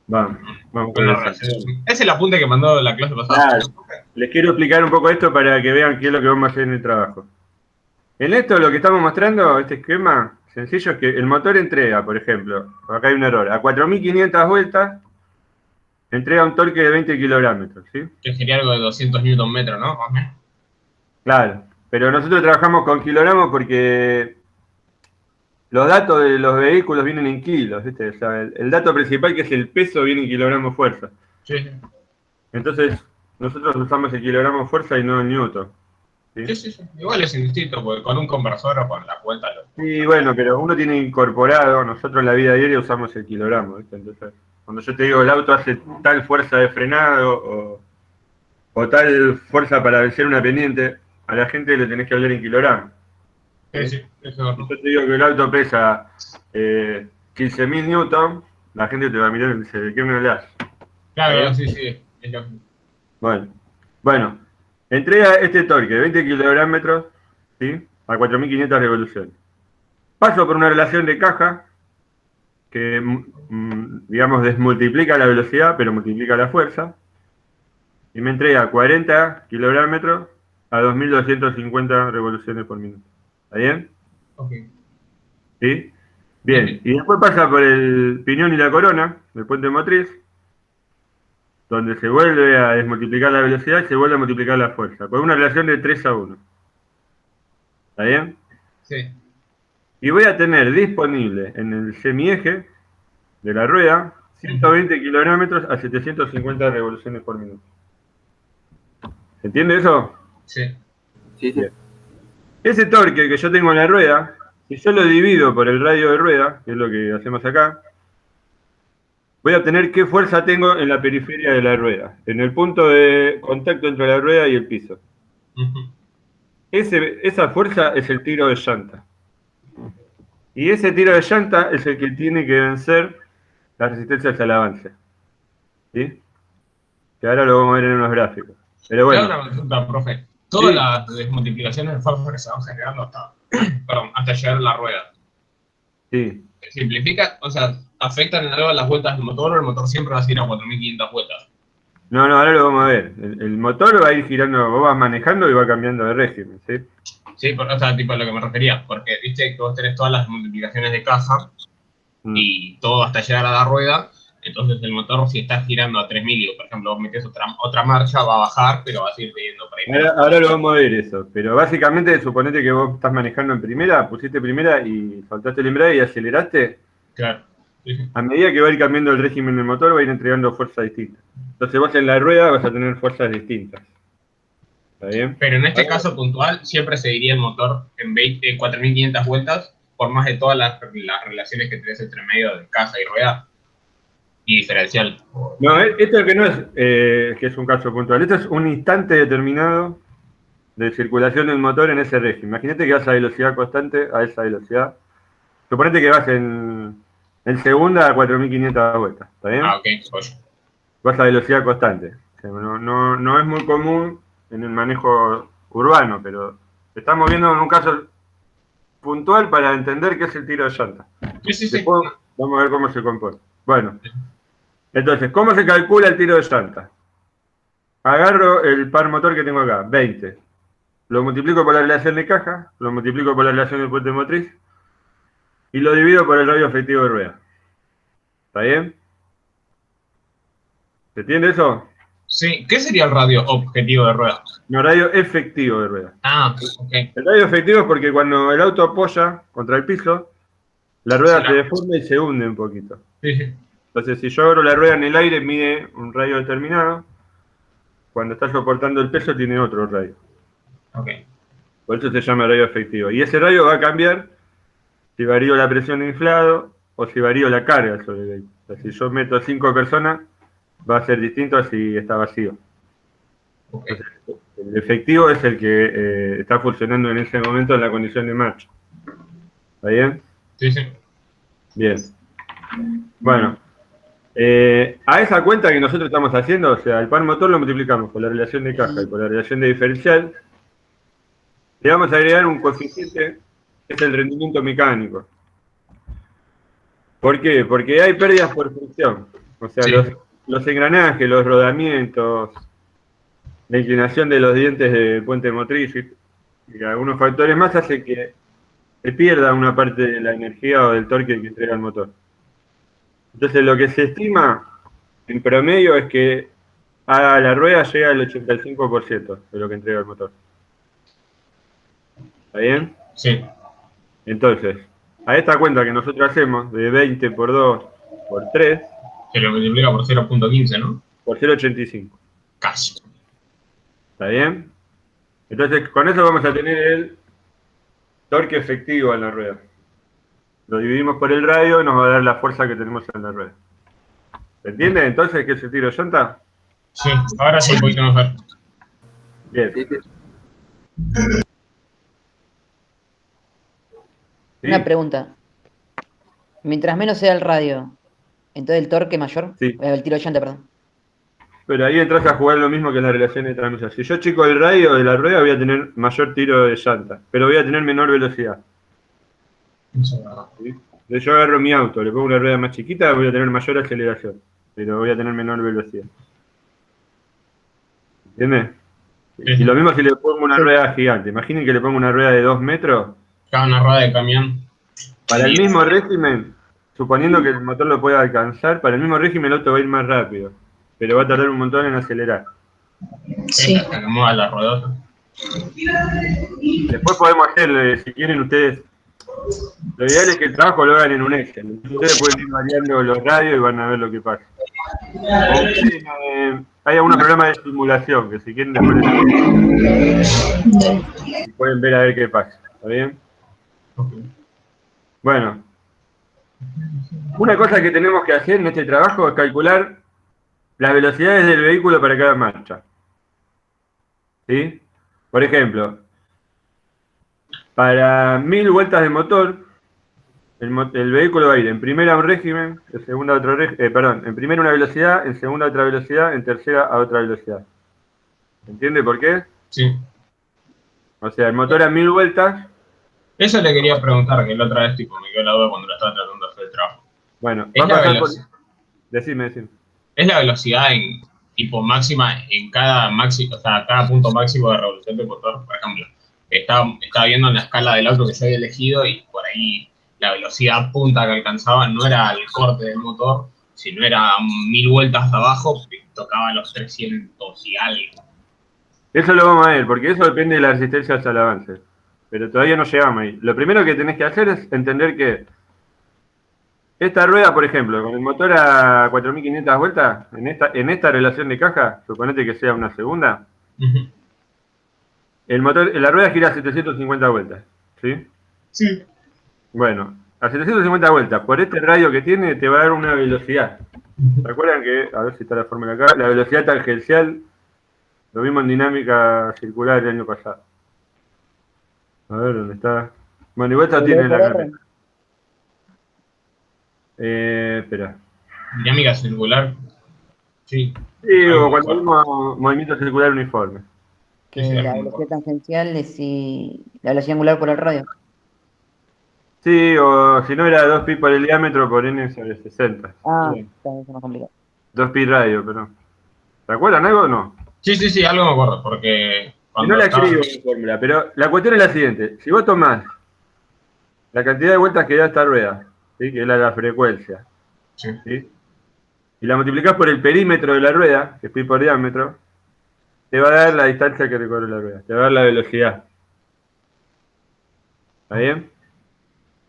vamos Con con una el relación. salto. Es el apunte que mandó la clase pasada. Claro. Les quiero explicar un poco esto para que vean qué es lo que vamos a hacer en el trabajo. En esto lo que estamos mostrando, este esquema sencillo, es que el motor entrega, por ejemplo, acá hay un error, a 4.500 vueltas entrega un torque de 20 kilogramos, ¿sí? Que sería algo de 200 Nm, ¿no? Más o menos. Claro, pero nosotros trabajamos con kilogramos porque los datos de los vehículos vienen en kilos, ¿viste? O sea, el dato principal, que es el peso, viene en kilogramos fuerza. Sí. Entonces, nosotros usamos el kilogramo fuerza y no el newton. ¿Sí? Sí. Igual es indistinto, porque con un conversor o con la cuenta lo... Sí, bueno, pero uno tiene incorporado, nosotros en la vida diaria usamos el kilogramo, ¿viste? Entonces, cuando yo te digo el auto hace tal fuerza de frenado o tal fuerza para vencer una pendiente, a la gente le tenés que hablar en kilogramos. Sí, eso es verdad. Si yo te digo que el auto pesa 15.000 newton, la gente te va a mirar y dice, ¿de qué me hablas? Claro, sí. Es lo... Bueno, entrega este torque de 20 kilogramos, ¿sí? A 4.500 revoluciones. Paso por una relación de caja que, digamos, desmultiplica la velocidad, pero multiplica la fuerza. Y me entrega 40 kilogramos a 2.250 revoluciones por minuto. ¿Está bien? Ok. ¿Sí? Bien. Y después pasa por el piñón y la corona, del puente motriz, donde se vuelve a desmultiplicar la velocidad y se vuelve a multiplicar la fuerza, por una relación de 3:1. ¿Está bien? Sí. Y voy a tener disponible en el semieje de la rueda 120 kilogramos a 750 revoluciones por minuto. ¿Se entiende eso? Sí. Sí. Bien. Ese torque que yo tengo en la rueda, si yo lo divido por el radio de rueda, que es lo que hacemos acá, voy a obtener qué fuerza tengo en la periferia de la rueda, en el punto de contacto entre la rueda y el piso. Esa fuerza es el tiro de llanta. Y ese tiro de llanta es el que tiene que vencer la resistencia al avance. ¿Sí? Que ahora lo vamos a ver en unos gráficos. Pero bueno. Una consulta, profe. Todas las desmultiplicaciones de fuerza que se van generando hasta llegar a la rueda. Sí. ¿Simplifica? O sea, ¿afectan en algo a las vueltas del motor o el motor siempre va a seguir a 4.500 vueltas? No, ahora lo vamos a ver. El motor va a ir girando, vos vas manejando y va cambiando de régimen, ¿sí? Sí, o sea, tipo a lo que me refería, porque viste que vos tenés todas las multiplicaciones de caja y todo hasta llegar a la rueda, entonces el motor si está girando a 3.000 y por ejemplo vos metés otra marcha, va a bajar, pero va a seguir teniendo por ahí. Ahora lo vamos a ver eso, pero básicamente suponete que vos estás manejando en primera, pusiste primera y soltaste el embrague y aceleraste. Claro. A medida que va a ir cambiando el régimen del motor, va a ir entregando fuerzas distintas. Entonces vos en la rueda vas a tener fuerzas distintas. ¿Está bien? Pero en este caso puntual, siempre seguiría el motor en 4.500 vueltas, por más de todas las relaciones que tenés entre medio de caja y rueda y diferencial. No, esto que no es que es un caso puntual, esto es un instante determinado de circulación del motor en ese régimen. Imagínate que vas a velocidad constante a esa velocidad. Suponete que vas en segunda a 4.500 vueltas, ¿está bien? Ah, ok, oye. Vas a velocidad constante. O sea, no es muy común en el manejo urbano, pero Estamos viendo en un caso puntual para entender qué es el tiro de llanta. Sí. Después vamos a ver cómo se compone. Bueno, entonces, ¿cómo se calcula el tiro de llanta? Agarro el par motor que tengo acá, 20. Lo multiplico por la relación de caja, lo multiplico por la relación de puente motriz y lo divido por el radio efectivo de rueda. ¿Está bien? ¿Se entiende eso? Sí, ¿qué sería el radio objetivo de rueda? No, radio efectivo de rueda. Ah, ok. El radio efectivo es porque cuando el auto apoya contra el piso, la rueda se deforma y se hunde un poquito. Sí. Entonces, si yo abro la rueda en el aire, mide un radio determinado. Cuando está soportando el peso, tiene otro radio. Ok. Por eso se llama radio efectivo. Y ese radio va a cambiar si varío la presión de inflado o si varío la carga sobre el vehículo. O sea, si yo meto 5 personas, va a ser distinto a si está vacío. Okay. Entonces, el efectivo es el que está funcionando en ese momento en la condición de marcha. ¿Está bien? Sí. Bien. Bueno, a esa cuenta que nosotros estamos haciendo, o sea, el par motor lo multiplicamos por la relación de caja y por la relación de diferencial, le vamos a agregar un coeficiente que es el rendimiento mecánico. ¿Por qué? Porque hay pérdidas por fricción. O sea, Sí. los engranajes, los rodamientos, la inclinación de los dientes del puente motriz y algunos factores más hacen que se pierda una parte de la energía o del torque que entrega el motor. Entonces, lo que se estima en promedio es que a la rueda llega al 85% de lo que entrega el motor. ¿Está bien? Sí. Entonces, a esta cuenta que nosotros hacemos, de 20 por 2 por 3, Se lo multiplica por 0.15, ¿no? por 0,85. Casi. ¿Está bien? Entonces, con eso vamos a tener el torque efectivo en la rueda. Lo dividimos por el radio y nos va a dar la fuerza que tenemos en la rueda. ¿Se entiende entonces qué es el tiro de llanta? Sí, ahora sí, un poquito mejor. Bien. Sí. ¿Sí? Una pregunta. Mientras menos sea el radio, entonces el torque mayor, Sí. el tiro de llanta, perdón. Pero ahí entras a jugar lo mismo que la relación de transmisión. Si yo chico el radio de la rueda, voy a tener mayor tiro de llanta, pero voy a tener menor velocidad. Eso es verdad. ¿Sí? Entonces yo agarro mi auto, le pongo una rueda más chiquita, voy a tener mayor aceleración, pero voy a tener menor velocidad. ¿Entiendes? Sí. Y lo mismo si le pongo una rueda gigante. Imaginen que le pongo una rueda de 2 metros. Cada una rueda de camión. Para el mismo régimen, suponiendo que el motor lo pueda alcanzar, para el mismo régimen el auto va a ir más rápido, pero va a tardar un montón en acelerar. Sí. Esta que mueva la ruedota. Después podemos hacer, si quieren ustedes, lo ideal es que el trabajo lo hagan en un Excel. Ustedes pueden ir variando los radios y van a ver lo que pasa. Hay algunos programas de simulación que si quieren después pueden ver a ver qué pasa. ¿Está bien? Okay. Bueno, una cosa que tenemos que hacer en este trabajo es calcular las velocidades del vehículo para cada marcha. ¿Sí? Por ejemplo, para 1000 vueltas de motor, el vehículo va a ir en primera a un régimen, en segunda a otro régimen, en primera una velocidad, en segunda a otra velocidad, en tercera a otra velocidad. ¿Entiende por qué? Sí. O sea, el motor a 1000 vueltas. Eso le quería preguntar, que la otra vez tipo, me quedó la duda cuando lo estaba tratando de hacer el trabajo. Bueno, Es va a la pasar por... velocidad. Decime. Es la velocidad en tipo máxima en cada máximo, o sea, cada punto máximo de revolución del motor, por ejemplo. Estaba viendo en la escala del auto que yo había elegido y por ahí la velocidad punta que alcanzaba no era el corte del motor, sino era 1000 vueltas abajo, que tocaba los 300 y algo. Eso lo vamos a ver, porque eso depende de la resistencia al avance. Pero todavía no llegamos ahí. Lo primero que tenés que hacer es entender que esta rueda, por ejemplo, con el motor a 4500 vueltas, en esta relación de caja, suponete que sea una segunda, la rueda gira a 750 vueltas, ¿sí? Sí. Bueno, a 750 vueltas, por este radio que tiene, te va a dar una velocidad. ¿Se acuerdan que, a ver si está la fórmula acá, la velocidad tangencial, lo vimos en dinámica circular el año pasado? A ver, ¿dónde está? Bueno, igual esta tiene la carrera. Espera. Dinámica circular. Sí. Sí, o cuando vimos movimiento circular uniforme. Que Sí, sí, la algo me velocidad acuerdo. tangencial es si la velocidad angular por el radio. Sí, o si no era 2pi por el diámetro por n sobre 60. Ah, Bien. también es más complicado. 2pi radio, pero. ¿Te acuerdan algo o no? Sí, sí, sí, algo me acuerdo, porque Si no cuando la estaba... escribo en fórmula, pero la cuestión es la siguiente. Si vos tomás la cantidad de vueltas que da esta rueda, ¿sí? Que es la frecuencia, Sí. ¿sí? Y la multiplicás por el perímetro de la rueda, que es pi por diámetro, te va a dar la distancia que recorre la rueda, te va a dar la velocidad. ¿Está bien?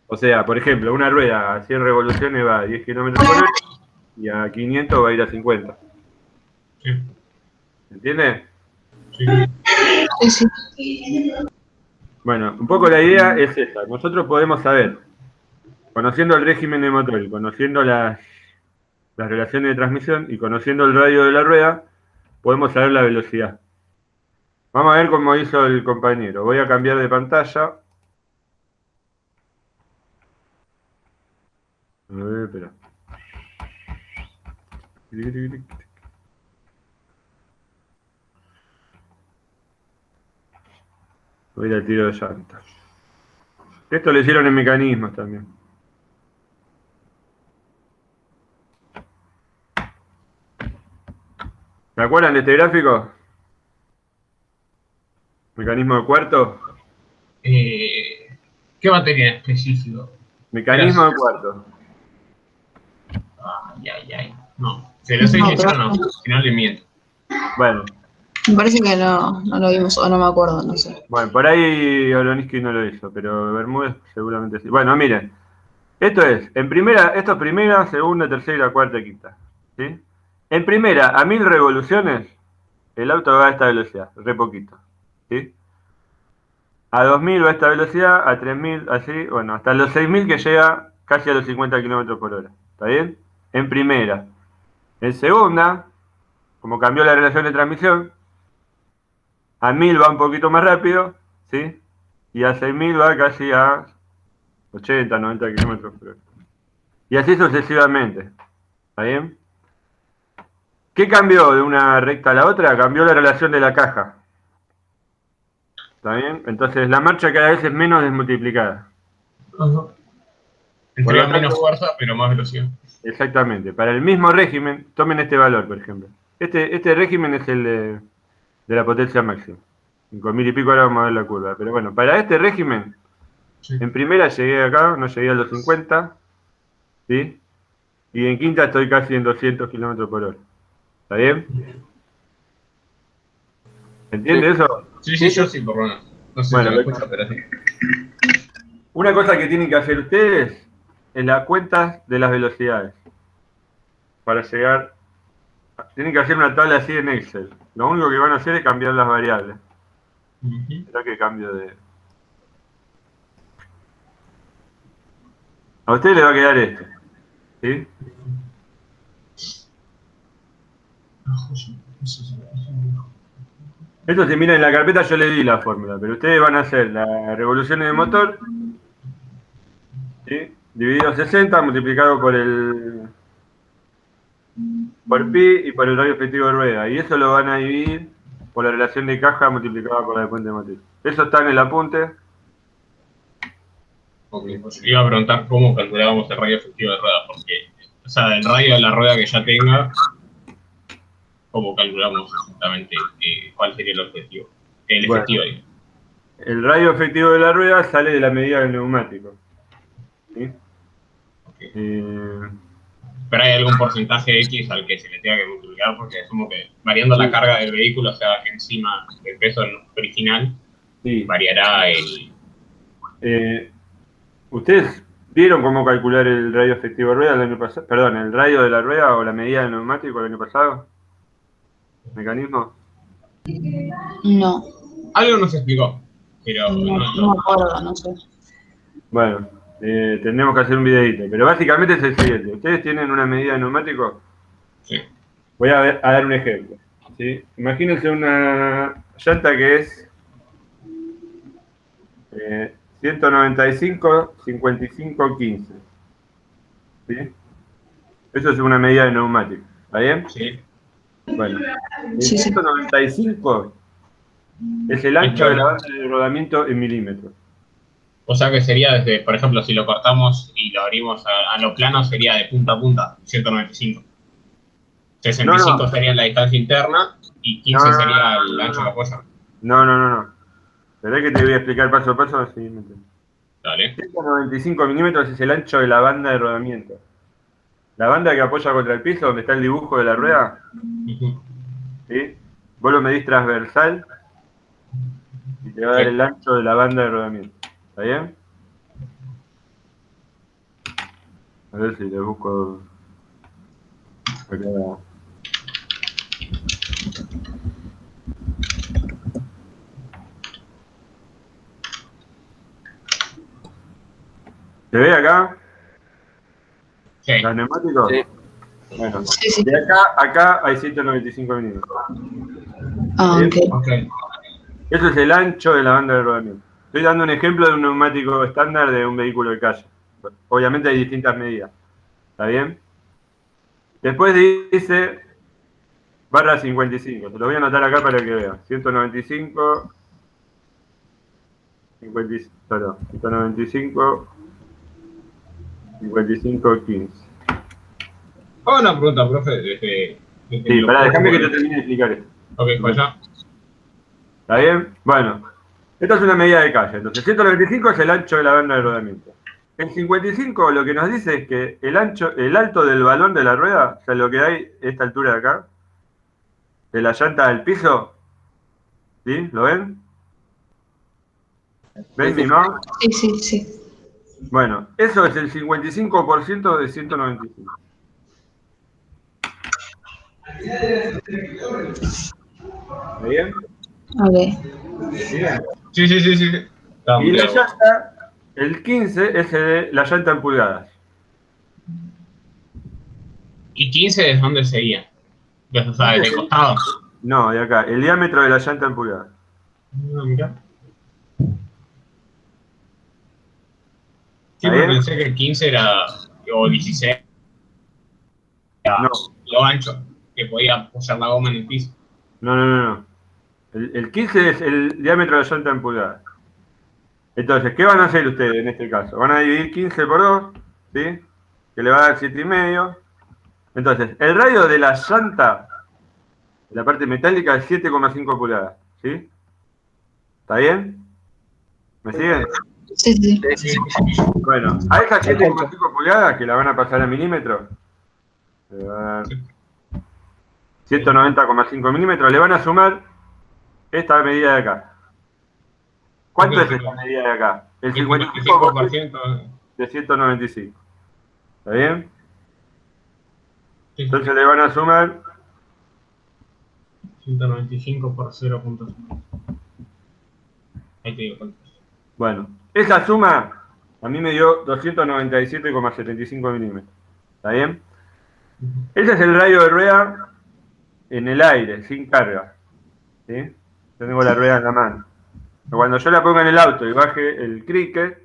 O sea, por ejemplo, una rueda a 100 revoluciones va a 10 kilómetros por hora y a 500 va a ir a 50. Sí, ¿Entiendes? sí, sí. Sí, sí. Bueno, un poco la idea es esa. Nosotros podemos saber, conociendo el régimen de motor y conociendo las relaciones de transmisión y conociendo el radio de la rueda, podemos saber la velocidad. Vamos a ver cómo hizo el compañero. Voy a cambiar de pantalla. A ver, espera. Voy a ir al tiro de llantas. Esto lo hicieron en mecanismos también. ¿Se acuerdan de este gráfico? Mecanismo de cuarto. ¿Qué batería en específico? Mecanismo de cuarto. Ay, ay, ay. No, se lo soy No, sincero, pero no. Si no le miento. Bueno, me parece que no lo vimos, o no me acuerdo, no sé. bueno, por ahí Oloniski no lo hizo, pero Bermúdez seguramente sí. Bueno, miren, esto es primera, segunda, tercera, cuarta y quinta. ¿Sí? En primera, a 1000 revoluciones, el auto va a esta velocidad, re poquito. ¿Sí? A 2000 va a esta velocidad, a 3000, así, bueno, hasta los 6000 que llega casi a los 50 kilómetros por hora. ¿Está bien? En primera. En segunda, como cambió la relación de transmisión, a 1000 va un poquito más rápido, ¿sí? Y a 6000 va casi a 80, 90 kilómetros por hora. Y así sucesivamente. ¿Está bien? ¿Qué cambió de una recta a la otra? Cambió la relación de la caja. ¿Está bien? Entonces la marcha cada vez es menos desmultiplicada. Ajá. Por Entrega lo menos tanto, fuerza, pero más velocidad. exactamente. Para el mismo régimen, tomen este valor, por ejemplo. Este régimen es el de la potencia máxima. 5000 y pico, ahora vamos a ver la curva. Pero bueno, para este régimen, Sí. en primera llegué acá, no llegué a los 50, ¿sí? Y en quinta estoy casi en 200 kilómetros por hora. ¿Está bien? ¿Entiende eso? Sí, sí, yo sí, por lo menos. No sé si se Bueno, me escucha, pero sí. una cosa que tienen que hacer ustedes es la cuenta de las velocidades. Para llegar, tienen que hacer una tabla así en Excel. Lo único que van a hacer es cambiar las variables. Ujú. Espera que cambio de... A ustedes les va a quedar esto. ¿Sí? Esto se mira en la carpeta, yo le di la fórmula, pero ustedes van a hacer las revoluciones de motor, ¿sí? Dividido 60, multiplicado por pi y por el radio efectivo de rueda. Y eso lo van a dividir por la relación de caja multiplicada por la de puente motriz. Eso está en el apunte. Ok, pues iba a preguntar cómo calculábamos el radio efectivo de rueda, porque, o sea, el radio de la rueda que ya tenga, cómo calculamos exactamente cuál sería el objetivo. El Bueno, efectivo, digo. el radio efectivo de la rueda sale de la medida del neumático. ¿Sí? Ok. Eh, Pero hay algún porcentaje X al que se le tenga que multiplicar, porque asumo que variando la carga del vehículo, o sea, que encima del peso original, sí. variará el... ¿Ustedes vieron cómo calcular el radio efectivo de rueda el año pasado? Perdón, el radio de la rueda o la medida del neumático el año pasado. ¿Mecanismo? No, Algo nos explicó, pero no me acuerdo, no sé. Bueno, tendremos que hacer un videito, pero básicamente es el siguiente. Ustedes tienen una medida de neumático. sí. Voy a dar un ejemplo. ¿Sí? Imagínense una llanta que es 195, 55, 15. ¿Sí? Eso es una medida de neumático. ¿Está bien? Sí. Bueno, el Sí, sí. 195 Es el ancho de la banda de rodamiento en milímetros. O sea que sería desde, por ejemplo, si lo cortamos y lo abrimos a lo plano, sería de punta a punta, 195. 65 No. sería la distancia interna y 15 sería el ancho de apoyo. No. Veré que te voy a explicar paso a paso, así me entiendes. Dale. 195 milímetros es el ancho de la banda de rodamiento. La banda que apoya contra el piso, donde está el dibujo de la rueda, Ujú. ¿sí? Vos lo medís transversal y te va a dar Sí. el ancho de la banda de rodamiento. ¿Está bien? A ver si le busco acá. ¿Se ve acá? Sí. ¿Los neumáticos? Sí. Bueno, Sí, sí. de acá a acá hay 195 milímetros. Ah, ¿Bien? ok. Ok. Eso es el ancho de la banda de rodamiento. Estoy dando un ejemplo de un neumático estándar de un vehículo de calle. Obviamente hay distintas medidas. ¿Está bien? Después dice barra 55. Se lo voy a anotar acá para que vean. 195, 195, 55, 15. Hago una pregunta, profe, desde Sí, lo pará, poco déjame que que- te termine de explicar esto. Ok, pues ya. ¿Está bien? Bueno, esta es una medida de calle. Entonces, 195 es el ancho de la banda de rodamiento. El 55 lo que nos dice es que el alto del balón de la rueda, o sea, lo que hay a esta altura de acá, de la llanta al piso, ¿sí? ¿Lo ven? ¿Ven mi mouse? Sí, sí, sí. Bueno, eso es el 55% de 195. ¿Está bien? Ok. Bien. Sí. Estaba Y la muteado. llanta, el 15 es la llanta en pulgadas. ¿Y 15 es dónde sería? O sea, de costado. No, de acá, el diámetro de la llanta en pulgadas. No, mira. ¿Está Siempre bien? pensé que el 15 era, o 16, No, lo ancho, que podía apoyar la goma en el piso. no. El 15 es el diámetro de la llanta en pulgadas. Entonces, ¿qué van a hacer ustedes en este caso? Van a dividir 15 por 2, ¿sí? Que le va a dar 7,5. Entonces, el radio de la llanta, de la parte metálica, es 7,5 pulgadas, ¿sí? ¿Está bien? ¿Me siguen? Sí, sí. Sí. Bueno, a esas 7,5 pulgadas que la van a pasar a milímetros, le va a dar 190,5 milímetros, le van a sumar esta medida de acá. ¿Cuánto es esta medida de acá? El El 55% 55%. de 195. ¿Está bien? Sí. Entonces le van a sumar 195 por 0.5. Ahí te digo cuánto. Bueno, esa suma a mí me dio 297,75 milímetros. ¿Está bien? Ese es el radio de rueda en el aire, sin carga. ¿Sí? Yo tengo la rueda en la mano. Cuando yo la ponga en el auto y baje el cricket,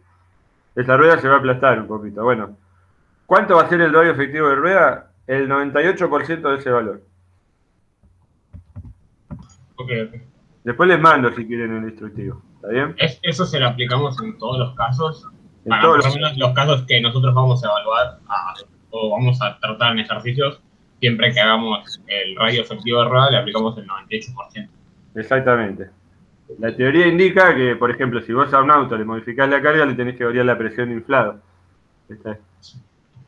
esa rueda se va a aplastar un poquito. Bueno, ¿cuánto va a ser el radio efectivo de rueda? El 98% de ese valor. Ok. Después les mando si quieren el instructivo. ¿Está bien? Eso se lo aplicamos en todos los casos. En Para todos por lo los... menos los casos que nosotros vamos a evaluar o vamos a tratar en ejercicios, siempre que hagamos el radio efectivo de rueda, le aplicamos el 98%. Exactamente. La teoría indica que, por ejemplo, si vos a un auto le modificás la carga, le tenés que variar la presión de inflado.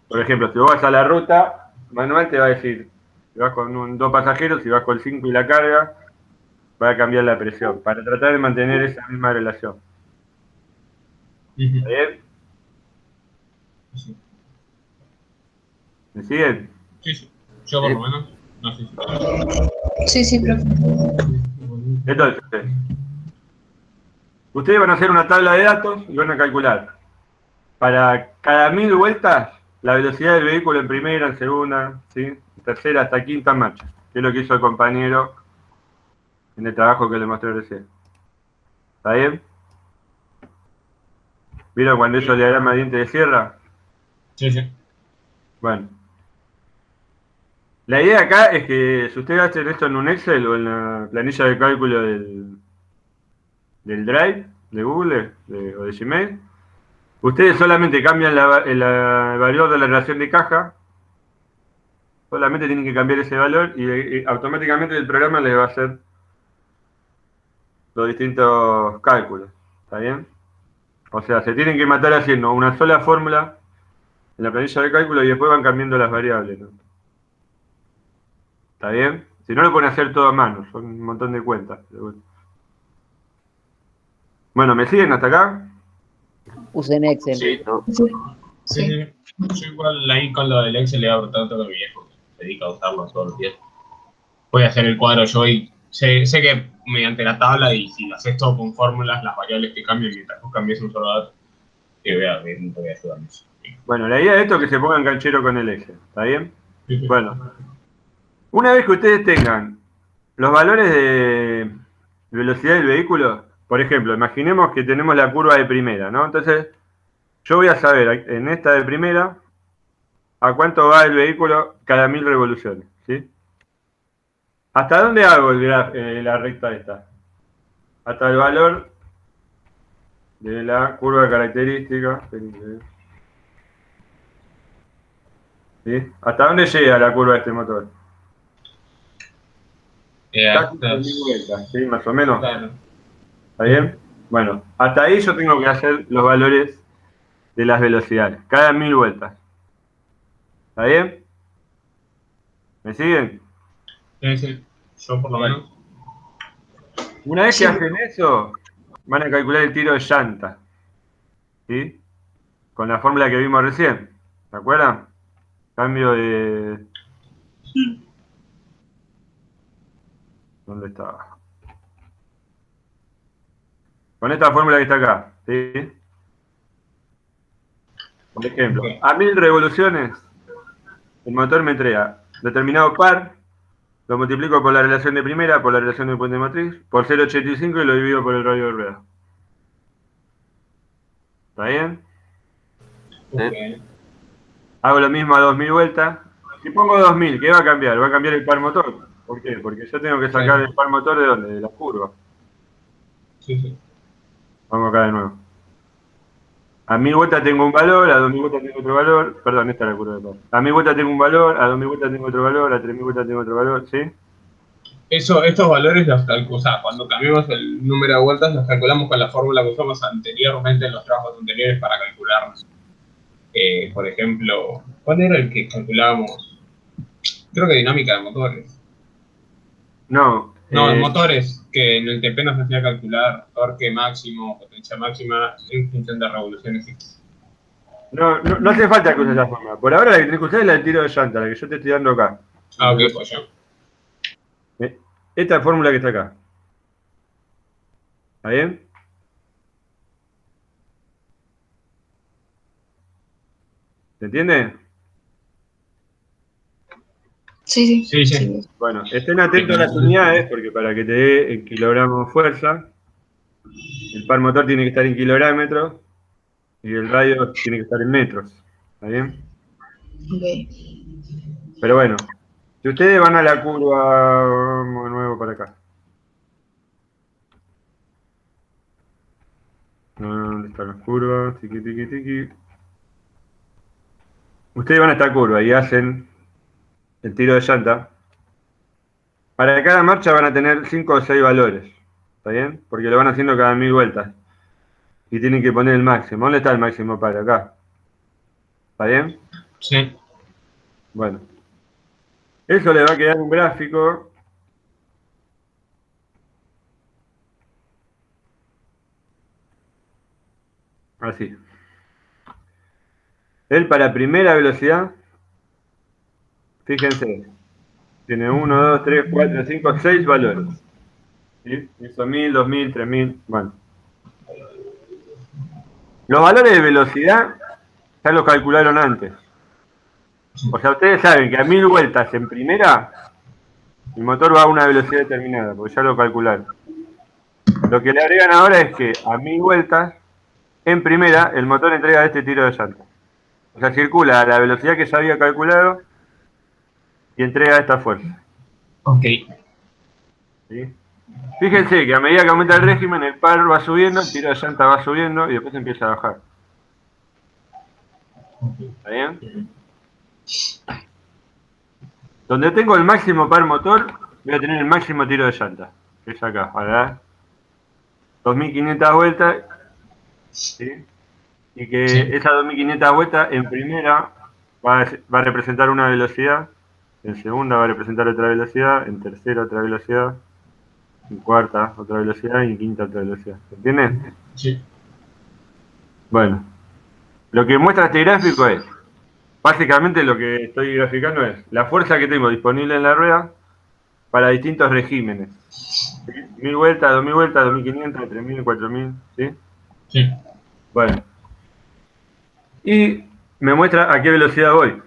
Por ejemplo, si vos vas a la ruta, manual te va a decir, si vas con dos pasajeros, si vas con 5 y la carga, va a cambiar la presión, para tratar de mantener esa misma relación. ¿Está bien? Sí. ¿Me siguen? Sí. Yo por lo menos. No sé si. Sí, sí, profe. Entonces, ustedes van a hacer una tabla de datos y van a calcular para cada 1000 vueltas la velocidad del vehículo en primera, en segunda, ¿sí? En tercera hasta quinta marcha, que es lo que hizo el compañero en el trabajo que le mostré recién. ¿Está bien? ¿Vieron cuando hizo el diagrama de diente de sierra? Sí. Bueno. La idea acá es que si ustedes hacen esto en un Excel o en la planilla de cálculo del Drive, de Google o de Gmail. Ustedes solamente cambian el valor de la relación de caja, solamente tienen que cambiar ese valor y automáticamente el programa les va a hacer los distintos cálculos. ¿Está bien? O sea, se tienen que matar haciendo una sola fórmula en la planilla de cálculo y después van cambiando las variables, ¿no? ¿Está bien? Si no, lo pueden hacer todo a mano, son un montón de cuentas. Bueno, ¿me siguen hasta acá? Usen Excel. Sí, ¿no? Sí. sí, sí. Yo igual ahí con lo del Excel le he abro tanto que mi viejo se dedica a usarlo todos los días. Voy a hacer el cuadro yo y sé que mediante la tabla y si lo haces todo con fórmulas, las variables que cambian mientras vos cambies un solo dato, te voy a ayudar en eso. Bueno, la idea de esto es que se pongan canchero con el Excel, ¿está bien? Sí, sí. Bueno, una vez que ustedes tengan los valores de velocidad del vehículo, por ejemplo, imaginemos que tenemos la curva de primera, ¿no? Entonces, yo voy a saber en esta de primera a cuánto va el vehículo cada 1000 revoluciones, ¿sí? ¿Hasta dónde hago la recta esta? Hasta el valor de la curva de características. ¿Sí? ¿Hasta dónde llega la curva de este motor? Casi Hasta- 1000 vueltas, ¿sí? Más o menos. claro. ¿Está bien? Bueno, hasta ahí yo tengo que hacer los valores de las velocidades, cada 1000 vueltas. ¿Está bien? ¿Me siguen? Sí, sí. Yo por lo menos. Una vez Sí. que hacen eso, van a calcular el tiro de llanta. ¿Sí? Con la fórmula que vimos recién. ¿Se acuerdan? Cambio de... ¿Dónde estaba? Con esta fórmula que está acá. ¿Sí? Por ejemplo, Ok. a 1000 revoluciones, el motor me entrega determinado par, lo multiplico por la relación de primera, por la relación de puente motriz, por 0,85 y lo divido por el radio de rueda. ¿Está bien? Ok. Hago lo mismo a 2000 vueltas. Si pongo 2000, ¿qué va a cambiar? Va a cambiar el par motor. ¿Por qué? Porque yo tengo que sacar Sí. el par motor ¿de dónde? De la curva. Sí, sí. Vamos acá de nuevo. A 1000 vueltas tengo un valor, a 2000 vueltas tengo otro valor. Perdón, esta es la curva de par. A 1000 vueltas tengo un valor, a 2000 vueltas tengo otro valor, a 3000 vueltas tengo otro valor, ¿sí? Estos valores los calculamos, o sea, cuando cambiamos el número de vueltas, los calculamos con la fórmula que usamos anteriormente en los trabajos anteriores para calcularnos. Por ejemplo, ¿cuál era el que calculábamos? Creo que dinámica de motores. No, No, en motores, que en el TP nos hacía calcular torque máximo, potencia máxima en función de revoluciones X. no hace falta que uses esa forma. Por ahora la que tenés que usar es la del tiro de llanta, la que yo te estoy dando acá. Ah, ok, pues ya. Esta fórmula que está acá. ¿Está bien? ¿Se entiende? Sí, Sí, sí. sí. Bueno, estén atentos a las unidades porque para que te dé en kilogramos fuerza, el par motor tiene que estar en kilogramos y el radio tiene que estar en metros. ¿Está bien? Ok. Pero bueno, si ustedes van a la curva, vamos de nuevo para acá. ¿Dónde están las curvas? Tiki, tiki, tiki. Ustedes van a esta curva y hacen el tiro de llanta. Para cada marcha van a tener 5 o 6 valores. ¿Está bien? Porque lo van haciendo cada 1000 vueltas. Y tienen que poner el máximo. ¿Dónde está el máximo para acá? ¿Está bien? Sí. Bueno. Eso le va a quedar un gráfico. Así. Él para primera velocidad, fíjense, tiene 1, 2, 3, 4, 5, 6 valores. ¿Sí? Hizo 1000, 2000, 3000. Bueno. Los valores de velocidad ya los calcularon antes. O sea, ustedes saben que a 1000 vueltas en primera, el motor va a una velocidad determinada, porque ya lo calcularon. Lo que le agregan ahora es que a 1000 vueltas, en primera, el motor entrega este tiro de llanta. O sea, circula a la velocidad que ya había calculado y entrega esta fuerza. Ok. ¿Sí? Fíjense que a medida que aumenta el régimen, el par va subiendo, el tiro de llanta va subiendo y después empieza a bajar. ¿Está bien? Donde tengo el máximo par motor, voy a tener el máximo tiro de llanta, que es acá, ¿verdad? 2500 vueltas, ¿sí? Y que Sí. esas 2500 vueltas en primera va a representar una velocidad, en segunda va a representar otra velocidad, en tercera otra velocidad, en cuarta otra velocidad y en quinta otra velocidad. ¿Se entiende? Sí. Bueno, lo que muestra este gráfico es, básicamente lo que estoy graficando es la fuerza que tengo disponible en la rueda para distintos regímenes. ¿Sí? 1000 vueltas, 2000 vueltas, 2500, 3000, 4000, ¿sí? Sí. Bueno. Y me muestra a qué velocidad voy.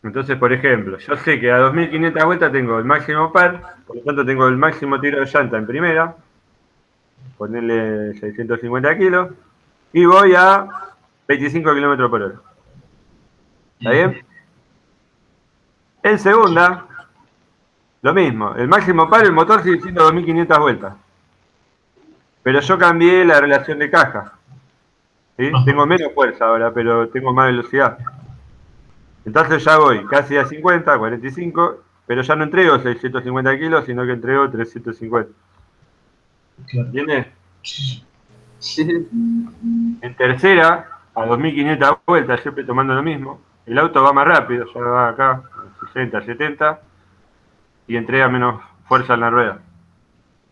Entonces, por ejemplo, yo sé que a 2500 vueltas tengo el máximo par, por lo tanto tengo el máximo tiro de llanta en primera, ponerle 650 kilos, y voy a 25 kilómetros por hora. ¿Está bien? En segunda, lo mismo, el máximo par, el motor sigue siendo 2500 vueltas. Pero yo cambié la relación de caja. ¿Sí? Ajá. Tengo menos fuerza ahora, pero tengo más velocidad. Entonces ya voy casi a 50, 45, pero ya no entrego 650 kilos, sino que entrego 350. Claro. ¿Entiendes? Sí, sí. En tercera, a 2500 vueltas, siempre tomando lo mismo, el auto va más rápido, ya va acá, a 60, 70, y entrega menos fuerza en la rueda.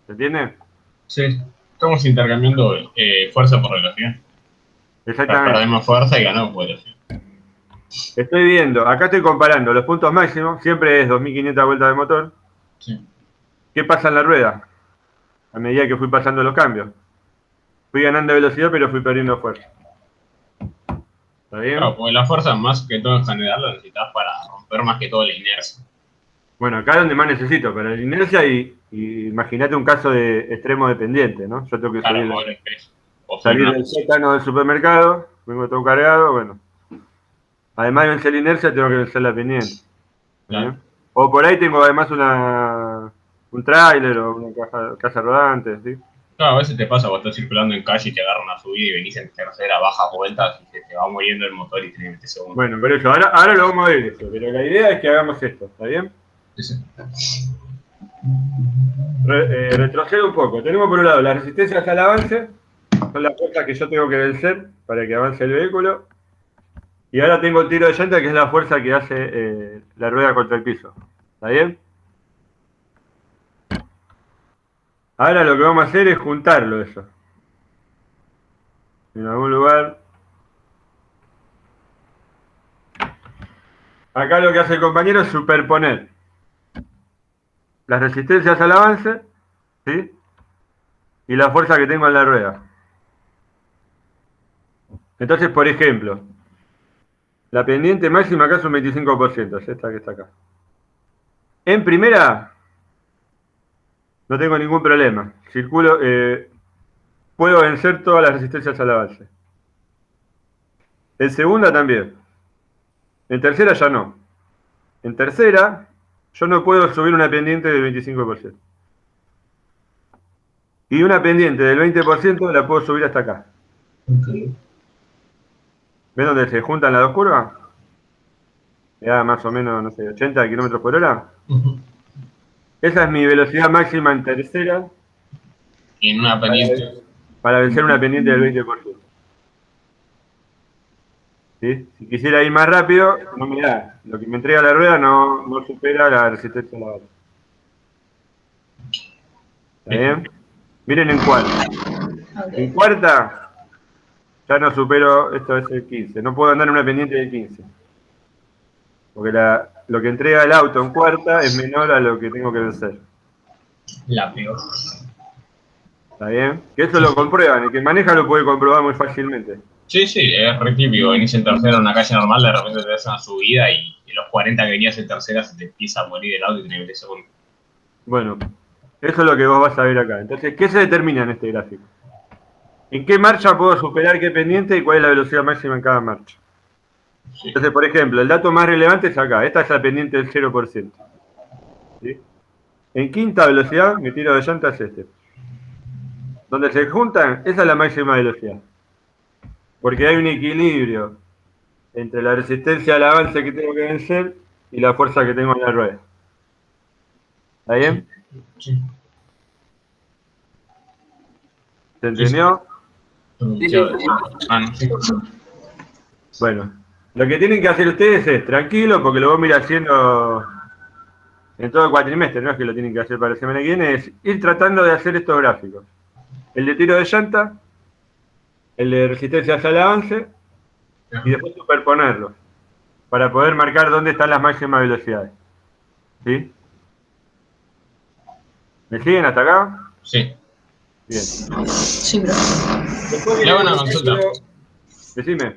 ¿Se entiende? Sí. Estamos intercambiando fuerza por velocidad. Exactamente. Perdemos fuerza y ganamos velocidad. Estoy viendo, acá estoy comparando los puntos máximos, siempre es 2500 vueltas de motor. Sí. ¿Qué pasa en la rueda? A medida que fui pasando los cambios. Fui ganando velocidad, pero fui perdiendo fuerza. ¿Está bien? Claro, porque la fuerza más que todo en general la necesitas para romper más que todo la inercia. Bueno, acá es donde más necesito, para la inercia y imagínate un caso de extremo dependiente, ¿no? Yo tengo que Claro, salir, mover el peso. O subir salir una del sótano del supermercado, vengo todo cargado, bueno. Además de vencer la inercia, tengo que vencer la pendiente. ¿Está Claro. bien? O por ahí tengo además un tráiler o una casa rodante, ¿sí? Claro, a veces te pasa, vos estás circulando en calle y te agarra una subida y venís en tercera, bajas vueltas y se te va muriendo el motor y tenés que meter segundo. Bueno, pero eso, ahora lo vamos a ver eso, pero la idea es que hagamos esto, ¿está bien? Sí. Retrocedo un poco. Tenemos por un lado las resistencias al avance, son las fuerzas que yo tengo que vencer para que avance el vehículo. Y ahora tengo el tiro de llanta, que es la fuerza que hace la rueda contra el piso. ¿Está bien? Ahora lo que vamos a hacer es juntarlo eso. En algún lugar. Acá lo que hace el compañero es superponer las resistencias al avance, ¿sí? Y la fuerza que tengo en la rueda. Entonces, por ejemplo, la pendiente máxima acá es un 25%, es esta que está acá. En primera, no tengo ningún problema. Circulo, puedo vencer todas las resistencias al avance. En segunda también. En tercera ya no. En tercera, yo no puedo subir una pendiente del 25%. Y una pendiente del 20% la puedo subir hasta acá. Okay. ¿Ves dónde se juntan las dos curvas? Me da más o menos, no sé, 80 kilómetros por hora. Esa es mi velocidad máxima en tercera. Y en una pendiente. Para vencer una pendiente del 20%. ¿Sí? Si quisiera ir más rápido, no me da. Lo que me entrega la rueda no supera la resistencia a la bala. ¿Está bien? Miren en cuarta. En Ok. cuarta, ya no supero, esto es el 15. No puedo andar en una pendiente del 15. Porque lo que entrega el auto en cuarta es menor a lo que tengo que vencer. La peor. ¿Está bien? Que eso lo comprueban. El que maneja lo puede comprobar muy fácilmente. Sí, es re típico. Venís en tercera en una calle normal, de repente te das una subida y de los 40 que venías en tercera se te empieza a morir el auto y tenés que meter segundo. Bueno, eso es lo que vos vas a ver acá. Entonces, ¿qué se determina en este gráfico? ¿En qué marcha puedo superar qué pendiente y cuál es la velocidad máxima en cada marcha? Sí. Entonces, por ejemplo, el dato más relevante es acá. Esta es la pendiente del 0%. ¿Sí? en quinta velocidad mi tiro de llanta es este. Donde se juntan, esa es la máxima velocidad. Porque hay un equilibrio entre la resistencia al avance que tengo que vencer y la fuerza que tengo en la rueda. ¿Está bien? Sí. ¿Se entendió? Sí, sí. Ah, no, sí. Bueno, lo que tienen que hacer ustedes es, tranquilo, porque lo vamos a ir haciendo en todo el cuatrimestre, no es que lo tienen que hacer para la semana que viene, es ir tratando de hacer estos gráficos. El de tiro de llanta, el de resistencia al avance, y después superponerlos, para poder marcar dónde están las máximas velocidades. ¿Sí? ¿Me siguen hasta acá? Sí. Bien. Sí, profe. Después Le viene hago una el consulta. cálculo. Decime.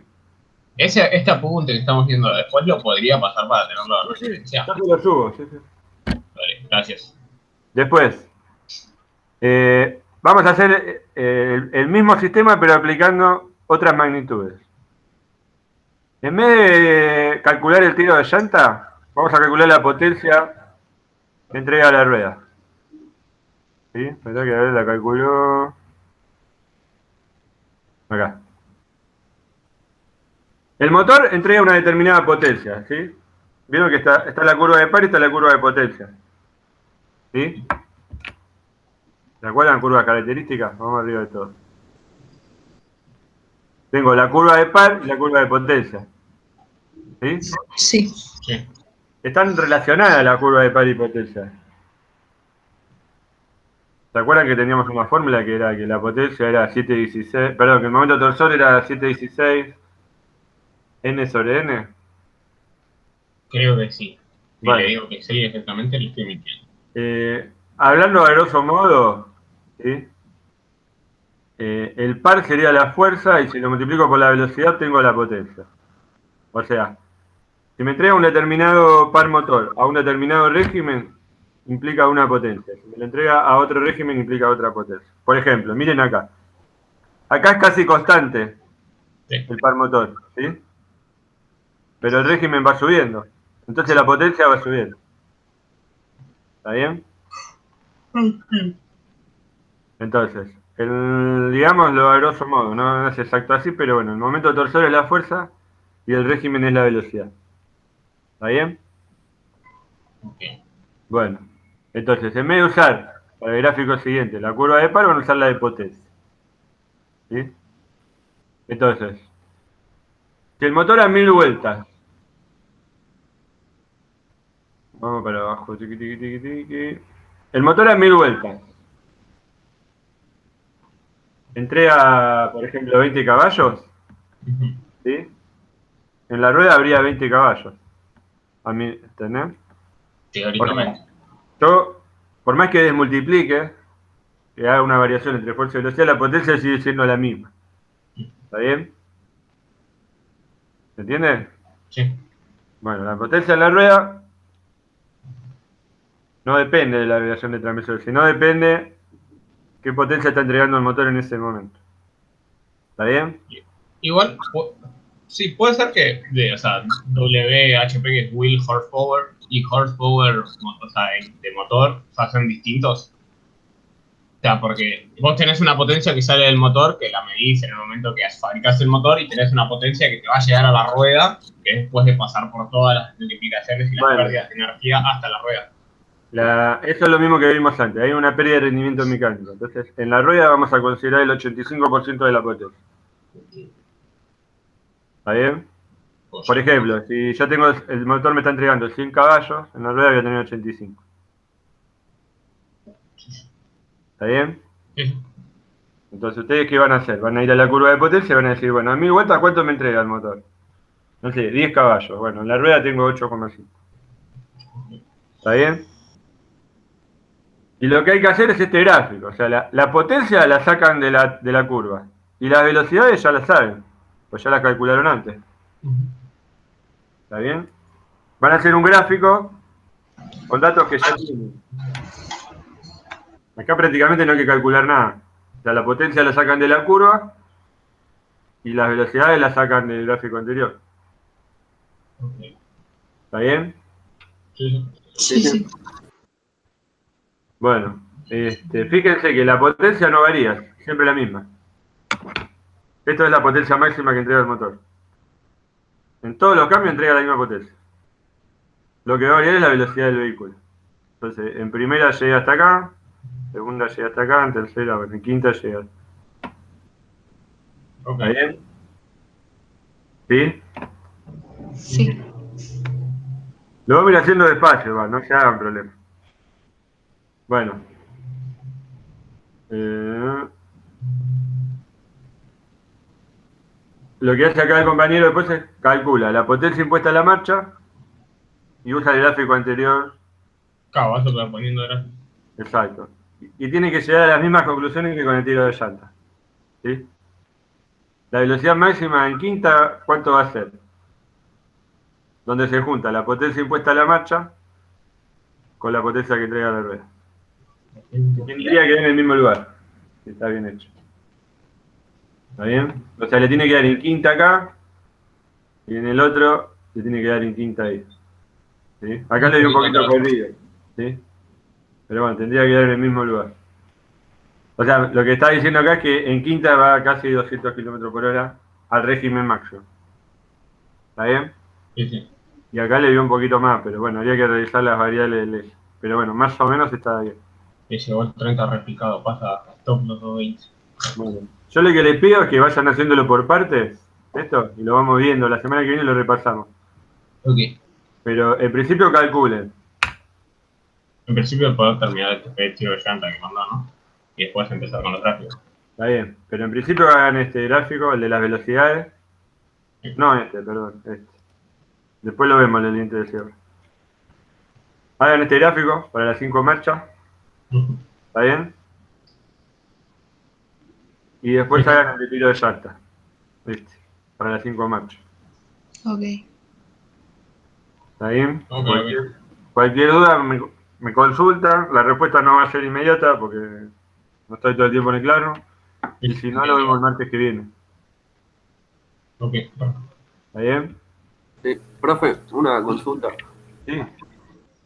Este apunte que estamos viendo después lo podría pasar para tenerlo de Sí, sí, referencia. ya te lo subo. Sí, sí. Vale, gracias. Después, vamos a hacer el mismo sistema, pero aplicando otras magnitudes. En vez de calcular el tiro de llanta, vamos a calcular la potencia que entrega la rueda. ¿Sí? Verdad que a ver, la calculo acá. El motor entrega una determinada potencia, ¿sí? Vieron que está la curva de par y está la curva de potencia. ¿Sí? ¿Se acuerdan curvas características? Vamos arriba de todo. Tengo la curva de par y la curva de potencia. ¿Sí? Sí. Sí. Están relacionadas la curva de par y potencia. ¿Se acuerdan que teníamos una fórmula que era que la potencia era 716, perdón, que el momento torsor era 716 n sobre n? Creo que sí. Si Vale. le digo que sí, exactamente, le estoy mintiendo. Hablando a grosso modo, ¿sí? El par sería la fuerza y si lo multiplico por la velocidad tengo la potencia. O sea, si me entrega un determinado par motor a un determinado régimen, implica una potencia. Si me lo entrega a otro régimen, implica otra potencia. Por ejemplo, miren acá. Acá es casi constante Sí. el par motor, ¿sí? Pero el régimen va subiendo. Entonces la potencia va subiendo. ¿Está bien? Entonces, digámoslo a grosso modo, no es exacto así, pero bueno, el momento torsor es la fuerza y el régimen es la velocidad. ¿Está bien? Ok. Bueno, entonces, en vez de usar para el gráfico siguiente la curva de par, van a usar la de potencia. ¿Sí? Entonces, si el motor a 1000 vueltas, vamos para abajo, tiqui, tiqui, tiqui, tiqui. El motor a 1000 vueltas entrega, por ejemplo, 20 caballos, Ujú. ¿sí? En la rueda habría 20 caballos. A mí, ¿entendés? Teóricamente. Yo, por más que desmultiplique, que haga una variación entre fuerza y velocidad, la potencia sigue siendo la misma. ¿Está bien? ¿Se entiende? Sí. Bueno, la potencia en la rueda no depende de la variación de transmisor, sino depende qué potencia está entregando el motor en ese momento. ¿Está bien? Igual, sí, puede ser que, o sea, WHP, que es Wheel Horsepower, y Horsepower, o sea, de motor, o sea, son distintos. O sea, porque vos tenés una potencia que sale del motor, que la medís en el momento que fabricás el motor, y tenés una potencia que te va a llegar a la rueda, que es después de pasar por todas las multiplicaciones y las Bueno. pérdidas de energía hasta la rueda. Eso es lo mismo que vimos antes, hay una pérdida de rendimiento mecánico. Entonces, en la rueda vamos a considerar el 85% de la potencia. ¿Está bien? Por ejemplo, si yo tengo el motor me está entregando 100 caballos, en la rueda voy a tener 85. ¿Está bien? Sí. Entonces, ¿ustedes qué van a hacer? Van a ir a la curva de potencia y van a decir, bueno, a 1000 vueltas, ¿cuánto me entrega el motor? No sé, 10 caballos. Bueno, en la rueda tengo 8,5. ¿Está bien? Y lo que hay que hacer es este gráfico. O sea, la potencia la sacan de la curva. Y las velocidades ya las saben. Pues ya las calcularon antes. ¿Está bien? Van a hacer un gráfico con datos que ya tienen. Acá prácticamente no hay que calcular nada. O sea, la potencia la sacan de la curva y las velocidades las sacan del gráfico anterior. Okay. ¿Está bien? Sí. Sí, sí. Bueno, fíjense que la potencia no varía, siempre la misma. Esto es la potencia máxima que entrega el motor. En todos los cambios entrega la misma potencia. Lo que va a variar es la velocidad del vehículo. Entonces, en primera llega hasta acá, segunda llega hasta acá, en tercera, bueno, en quinta llega. Ok. ¿Está bien? ¿Sí? Sí. Lo vamos a ir haciendo despacio, va, no se hagan problemas. Bueno. Lo que hace acá el compañero después es calcula la potencia impuesta a la marcha y usa el gráfico anterior. Claro, vas superponiendo gráficos. Exacto. Y tiene que llegar a las mismas conclusiones que con el tiro de llanta. ¿Sí? La velocidad máxima en quinta, ¿cuánto va a ser? Donde se junta la potencia impuesta a la marcha con la potencia que entrega la rueda. Tendría que ir en el mismo lugar. Si está bien hecho. ¿Está bien? O sea, le tiene que dar en quinta acá y en el otro le tiene que dar en quinta ahí. ¿Sí? Acá le di un poquito perdido. ¿Sí? Pero bueno, tendría que dar en el mismo lugar. O sea, lo que está diciendo acá es que en quinta va casi 200 km por hora al régimen máximo. ¿Está bien? Sí, sí. Y acá le dio un poquito más, pero bueno, habría que revisar las variables del eje. Pero bueno, más o menos está bien. Y llegó el 30 replicado, pasa a stop los 220. Bueno, yo lo que les pido es que vayan haciéndolo por partes, esto, y lo vamos viendo. La semana que viene lo repasamos. Ok. Pero en principio calculen. En principio poder terminar el tiro de llanta que mandó, ¿no? Y después empezar con los gráficos. Está bien, pero en principio hagan este gráfico, el de las velocidades. No perdón, este. Después lo vemos en el diente de cierre. Hagan este gráfico para las 5 marchas. ¿Está bien? Y después Sí. hagan el de tiro de llanta. ¿Viste? Para las 5 marchas. Ok. ¿Está bien? Ok, Cualquier duda me consultan. La respuesta no va a ser inmediata porque no estoy todo el tiempo en el claro. Y si no, lo vemos el martes que viene. Ok. ¿Está bien? Profe, una consulta. Sí.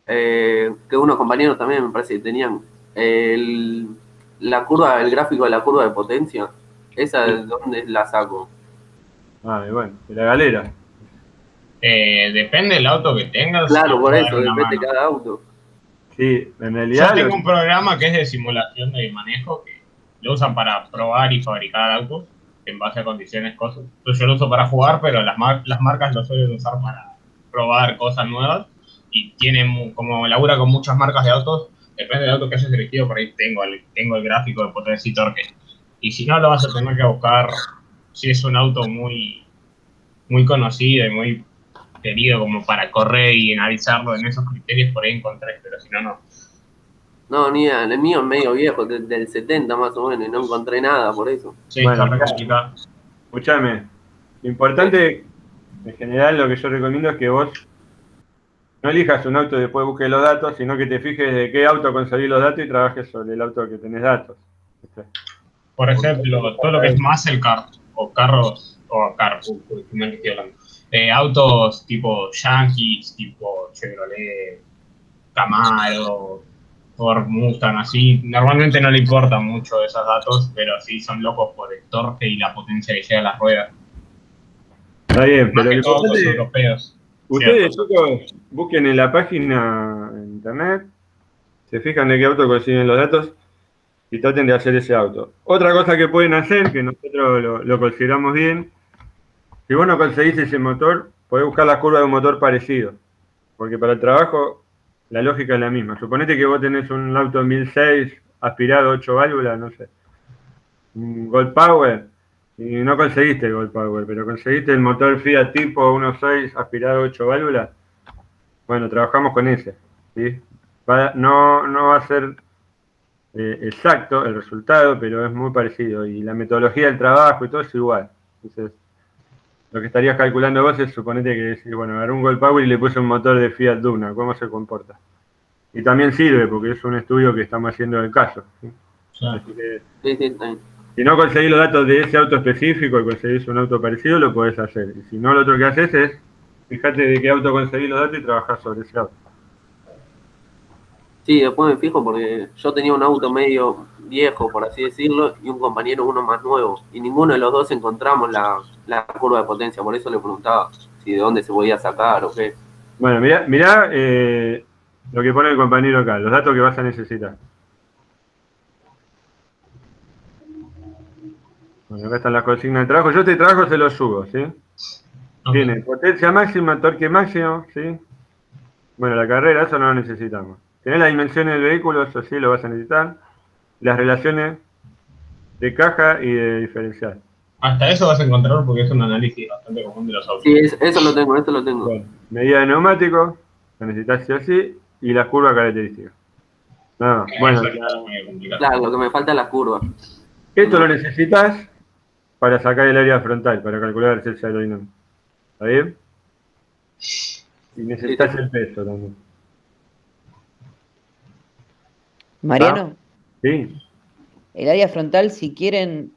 Que unos compañeros también me parece que tenían la curva, el gráfico de la curva de potencia. ¿Esa de dónde la saco? Ah, y bueno, de la galera. Depende del auto que tengas. Claro, te por va a dar eso, una depende de mano. cada auto. Sí, en Yo realidad. tengo un programa que es de simulación de manejo que lo usan para probar y fabricar autos en base a condiciones, cosas. Entonces yo lo uso para jugar, pero las marcas lo suelen usar para probar cosas nuevas y tienen, como labura con muchas marcas de autos, depende del auto que hayas elegido, por ahí tengo el gráfico de potencia y torque. Y si no, lo vas a tener que buscar si es un auto muy, muy conocido y muy querido como para correr y analizarlo en esos criterios, por ahí encontré, pero si no, no. No, ni idea, el mío es medio viejo, del 70 más o menos, y no encontré nada por eso. Sí, Bueno, está re complicado. Escúchame. Lo importante, en general, lo que yo recomiendo es que vos no elijas un auto y después busques los datos, sino que te fijes de qué auto conseguís los datos y trabajes sobre el auto que tenés datos. ¿Viste? Por ejemplo, todo lo que es muscle car o carros, no estoy hablando. Autos tipo Yankees, tipo Chevrolet, Camaro, Ford Mustang, así. Normalmente no le importan mucho esos datos, pero sí son locos por el torque y la potencia que llega a las ruedas. Está bien, Más pero que lo todos los importante, europeos. ustedes, ¿cierto? chicos, busquen en la página en internet, se fijan de qué auto consiguen los datos y traten de hacer ese auto. Otra cosa que pueden hacer, que nosotros lo consideramos bien, si vos no conseguís ese motor, podés buscar la curva de un motor parecido. Porque para el trabajo la lógica es la misma. Suponete que vos tenés un auto 2006 aspirado 8 válvulas, no sé, un Gold Power, y no conseguiste el Gold Power, pero conseguiste el motor Fiat Tipo 1.6 aspirado 8 válvulas. Bueno, trabajamos con ese. ¿Sí? No va a ser exacto el resultado, pero es muy parecido. Y la metodología del trabajo y todo es igual. Entonces, lo que estarías calculando vos es, suponete que decís, bueno, agarré un Gold Power y le puse un motor de Fiat Duna, ¿cómo se comporta? Y también sirve porque es un estudio que estamos haciendo del caso. ¿Sí? Claro. Así que, Sí, sí, está bien. si no conseguís los datos de ese auto específico y conseguís un auto parecido, lo podés hacer. Y si no, lo otro que haces es, fíjate de qué auto conseguís los datos y trabajás sobre ese auto. Sí, después me fijo porque yo tenía un auto medio viejo, por así decirlo, y un compañero uno más nuevo. Y ninguno de los dos encontramos la curva de potencia. Por eso le preguntaba si de dónde se podía sacar o qué. Bueno, mirá lo que pone el compañero acá, los datos que vas a necesitar. Bueno, acá están las consignas de trabajo. Yo este trabajo se lo subo, ¿sí? Ok. Tiene potencia máxima, torque máximo, ¿sí? Bueno, la carrera, eso no lo necesitamos. Tenés las dimensiones del vehículo, eso sí lo vas a necesitar. Las relaciones de caja y de diferencial. Hasta eso vas a encontrar porque es un análisis bastante común de los autos. Sí, eso lo tengo, eso lo tengo. Bueno, medida de neumático, lo necesitas sí o sí, y las curvas características. No, bueno, Eso es medio complicado. Claro, lo que me falta es la curva. esto lo necesitas para sacar el área frontal, para calcular el celse aerodinámico. ¿Está bien? Y necesitas el peso también. Mariano, ¿Sí? el área frontal, si quieren,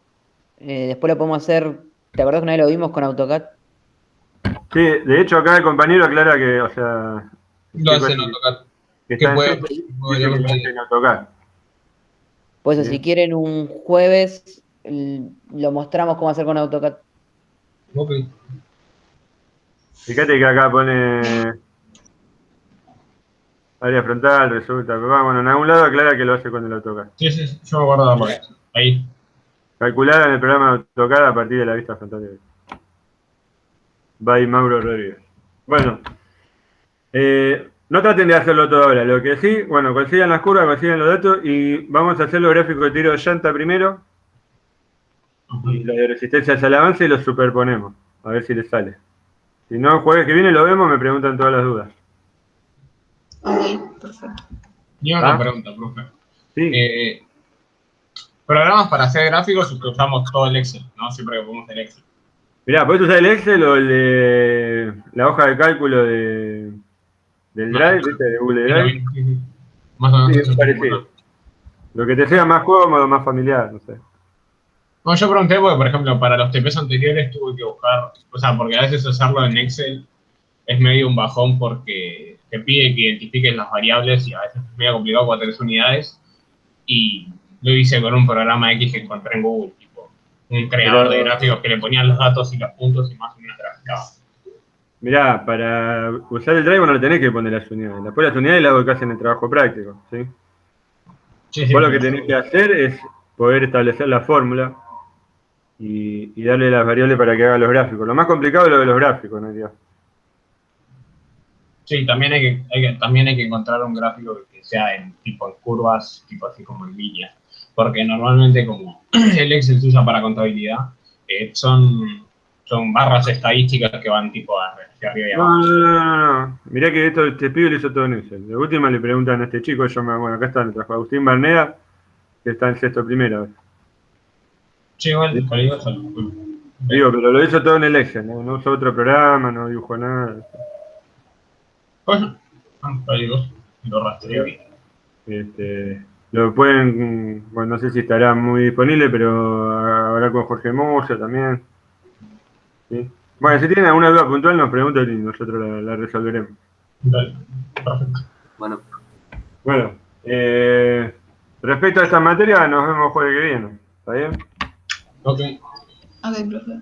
después lo podemos hacer. ¿Te acordás que una vez lo vimos con AutoCAD? Sí, de hecho acá el compañero aclara que, o sea, Lo hacen AutoCAD. que Que está en puede- Sexto, dice puede que lo llevar- hacen AutoCAD. Pues Bien. si quieren un jueves, lo mostramos cómo hacer con AutoCAD. Ok. Fíjate que acá pone área frontal, resulta, bueno, en algún lado aclara que lo hace con el AutoCAD. Sí, yo me acuerdo de la eso. Ahí. Calculada en el programa de AutoCAD a partir de la vista frontal de by Mauro Rodríguez. Bueno, no traten de hacerlo todo ahora. Lo que sí, bueno, consigan las curvas, consigan los datos y vamos a hacer los gráficos de tiro de llanta primero y los de resistencia al avance y los superponemos. A ver si les sale. Si no, el jueves que viene lo vemos, me preguntan todas las dudas. Ok, perfecto. Y una ¿Ah? pregunta, profe. Sí. Programas para hacer gráficos usamos todo el Excel, ¿no? Siempre que ponemos el Excel. Mirá, podés usar el Excel o el de la hoja de cálculo del Drive, ¿viste? De Google Drive. Sí. Más o menos Sí, eso es parecido. Lo que te sea más cómodo, más familiar, no sé. No, yo pregunté porque, por ejemplo, para los TPs anteriores tuve que buscar, o sea, porque a veces hacerlo en Excel es medio un bajón porque te pide que identifiques las variables y a veces es medio complicado cuando tenés unidades. Y lo hice con un programa X que encontré en Google, tipo un creador de gráficos que le ponían los datos y los puntos y más o menos graficaba. Mirá, para usar el Drive no le tenés que poner las unidades. Después las unidades las hago casi en el trabajo práctico, ¿sí? Sí, Vos lo que tenés que hacer es poder establecer la fórmula y darle las variables para que haga los gráficos. Lo más complicado es lo de los gráficos, ¿no? Sí, también hay que encontrar un gráfico que sea en tipo en curvas, tipo así como en líneas. Porque normalmente como el Excel se usa para contabilidad, son barras estadísticas que van tipo hacia arriba y abajo. No. Mirá que este pibe lo hizo todo en Excel. De última le preguntan a este chico, bueno, acá está, trajo Agustín Barneda, que está en sexto primero. Sí, igual, Sí. por ahí eso. Digo, pero lo hizo todo en el Excel, ¿no? No usó otro programa, no dibujó nada. Bueno, por ahí lo rastreo bien. Lo pueden, bueno, no sé si estará muy disponible, pero hablar con Jorge Moya también. ¿Sí? Bueno, si tienen alguna duda puntual nos preguntan y nosotros la resolveremos. Dale, perfecto. Bueno, Bueno, respecto a esta materia nos vemos jueves que viene. ¿Está bien? Ok. Ok, profe.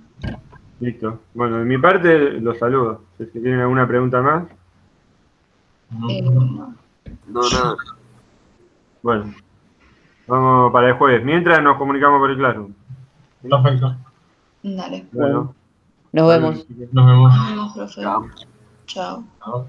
Listo. Bueno, de mi parte los saludo. Si tienen alguna pregunta más. No. no, nada. Bueno, vamos para el jueves. Mientras nos comunicamos por el Classroom. Perfecto. Dale. Bueno, Nos vemos. Nos vemos. Nos vemos, profe. Chao. Chao. Chao.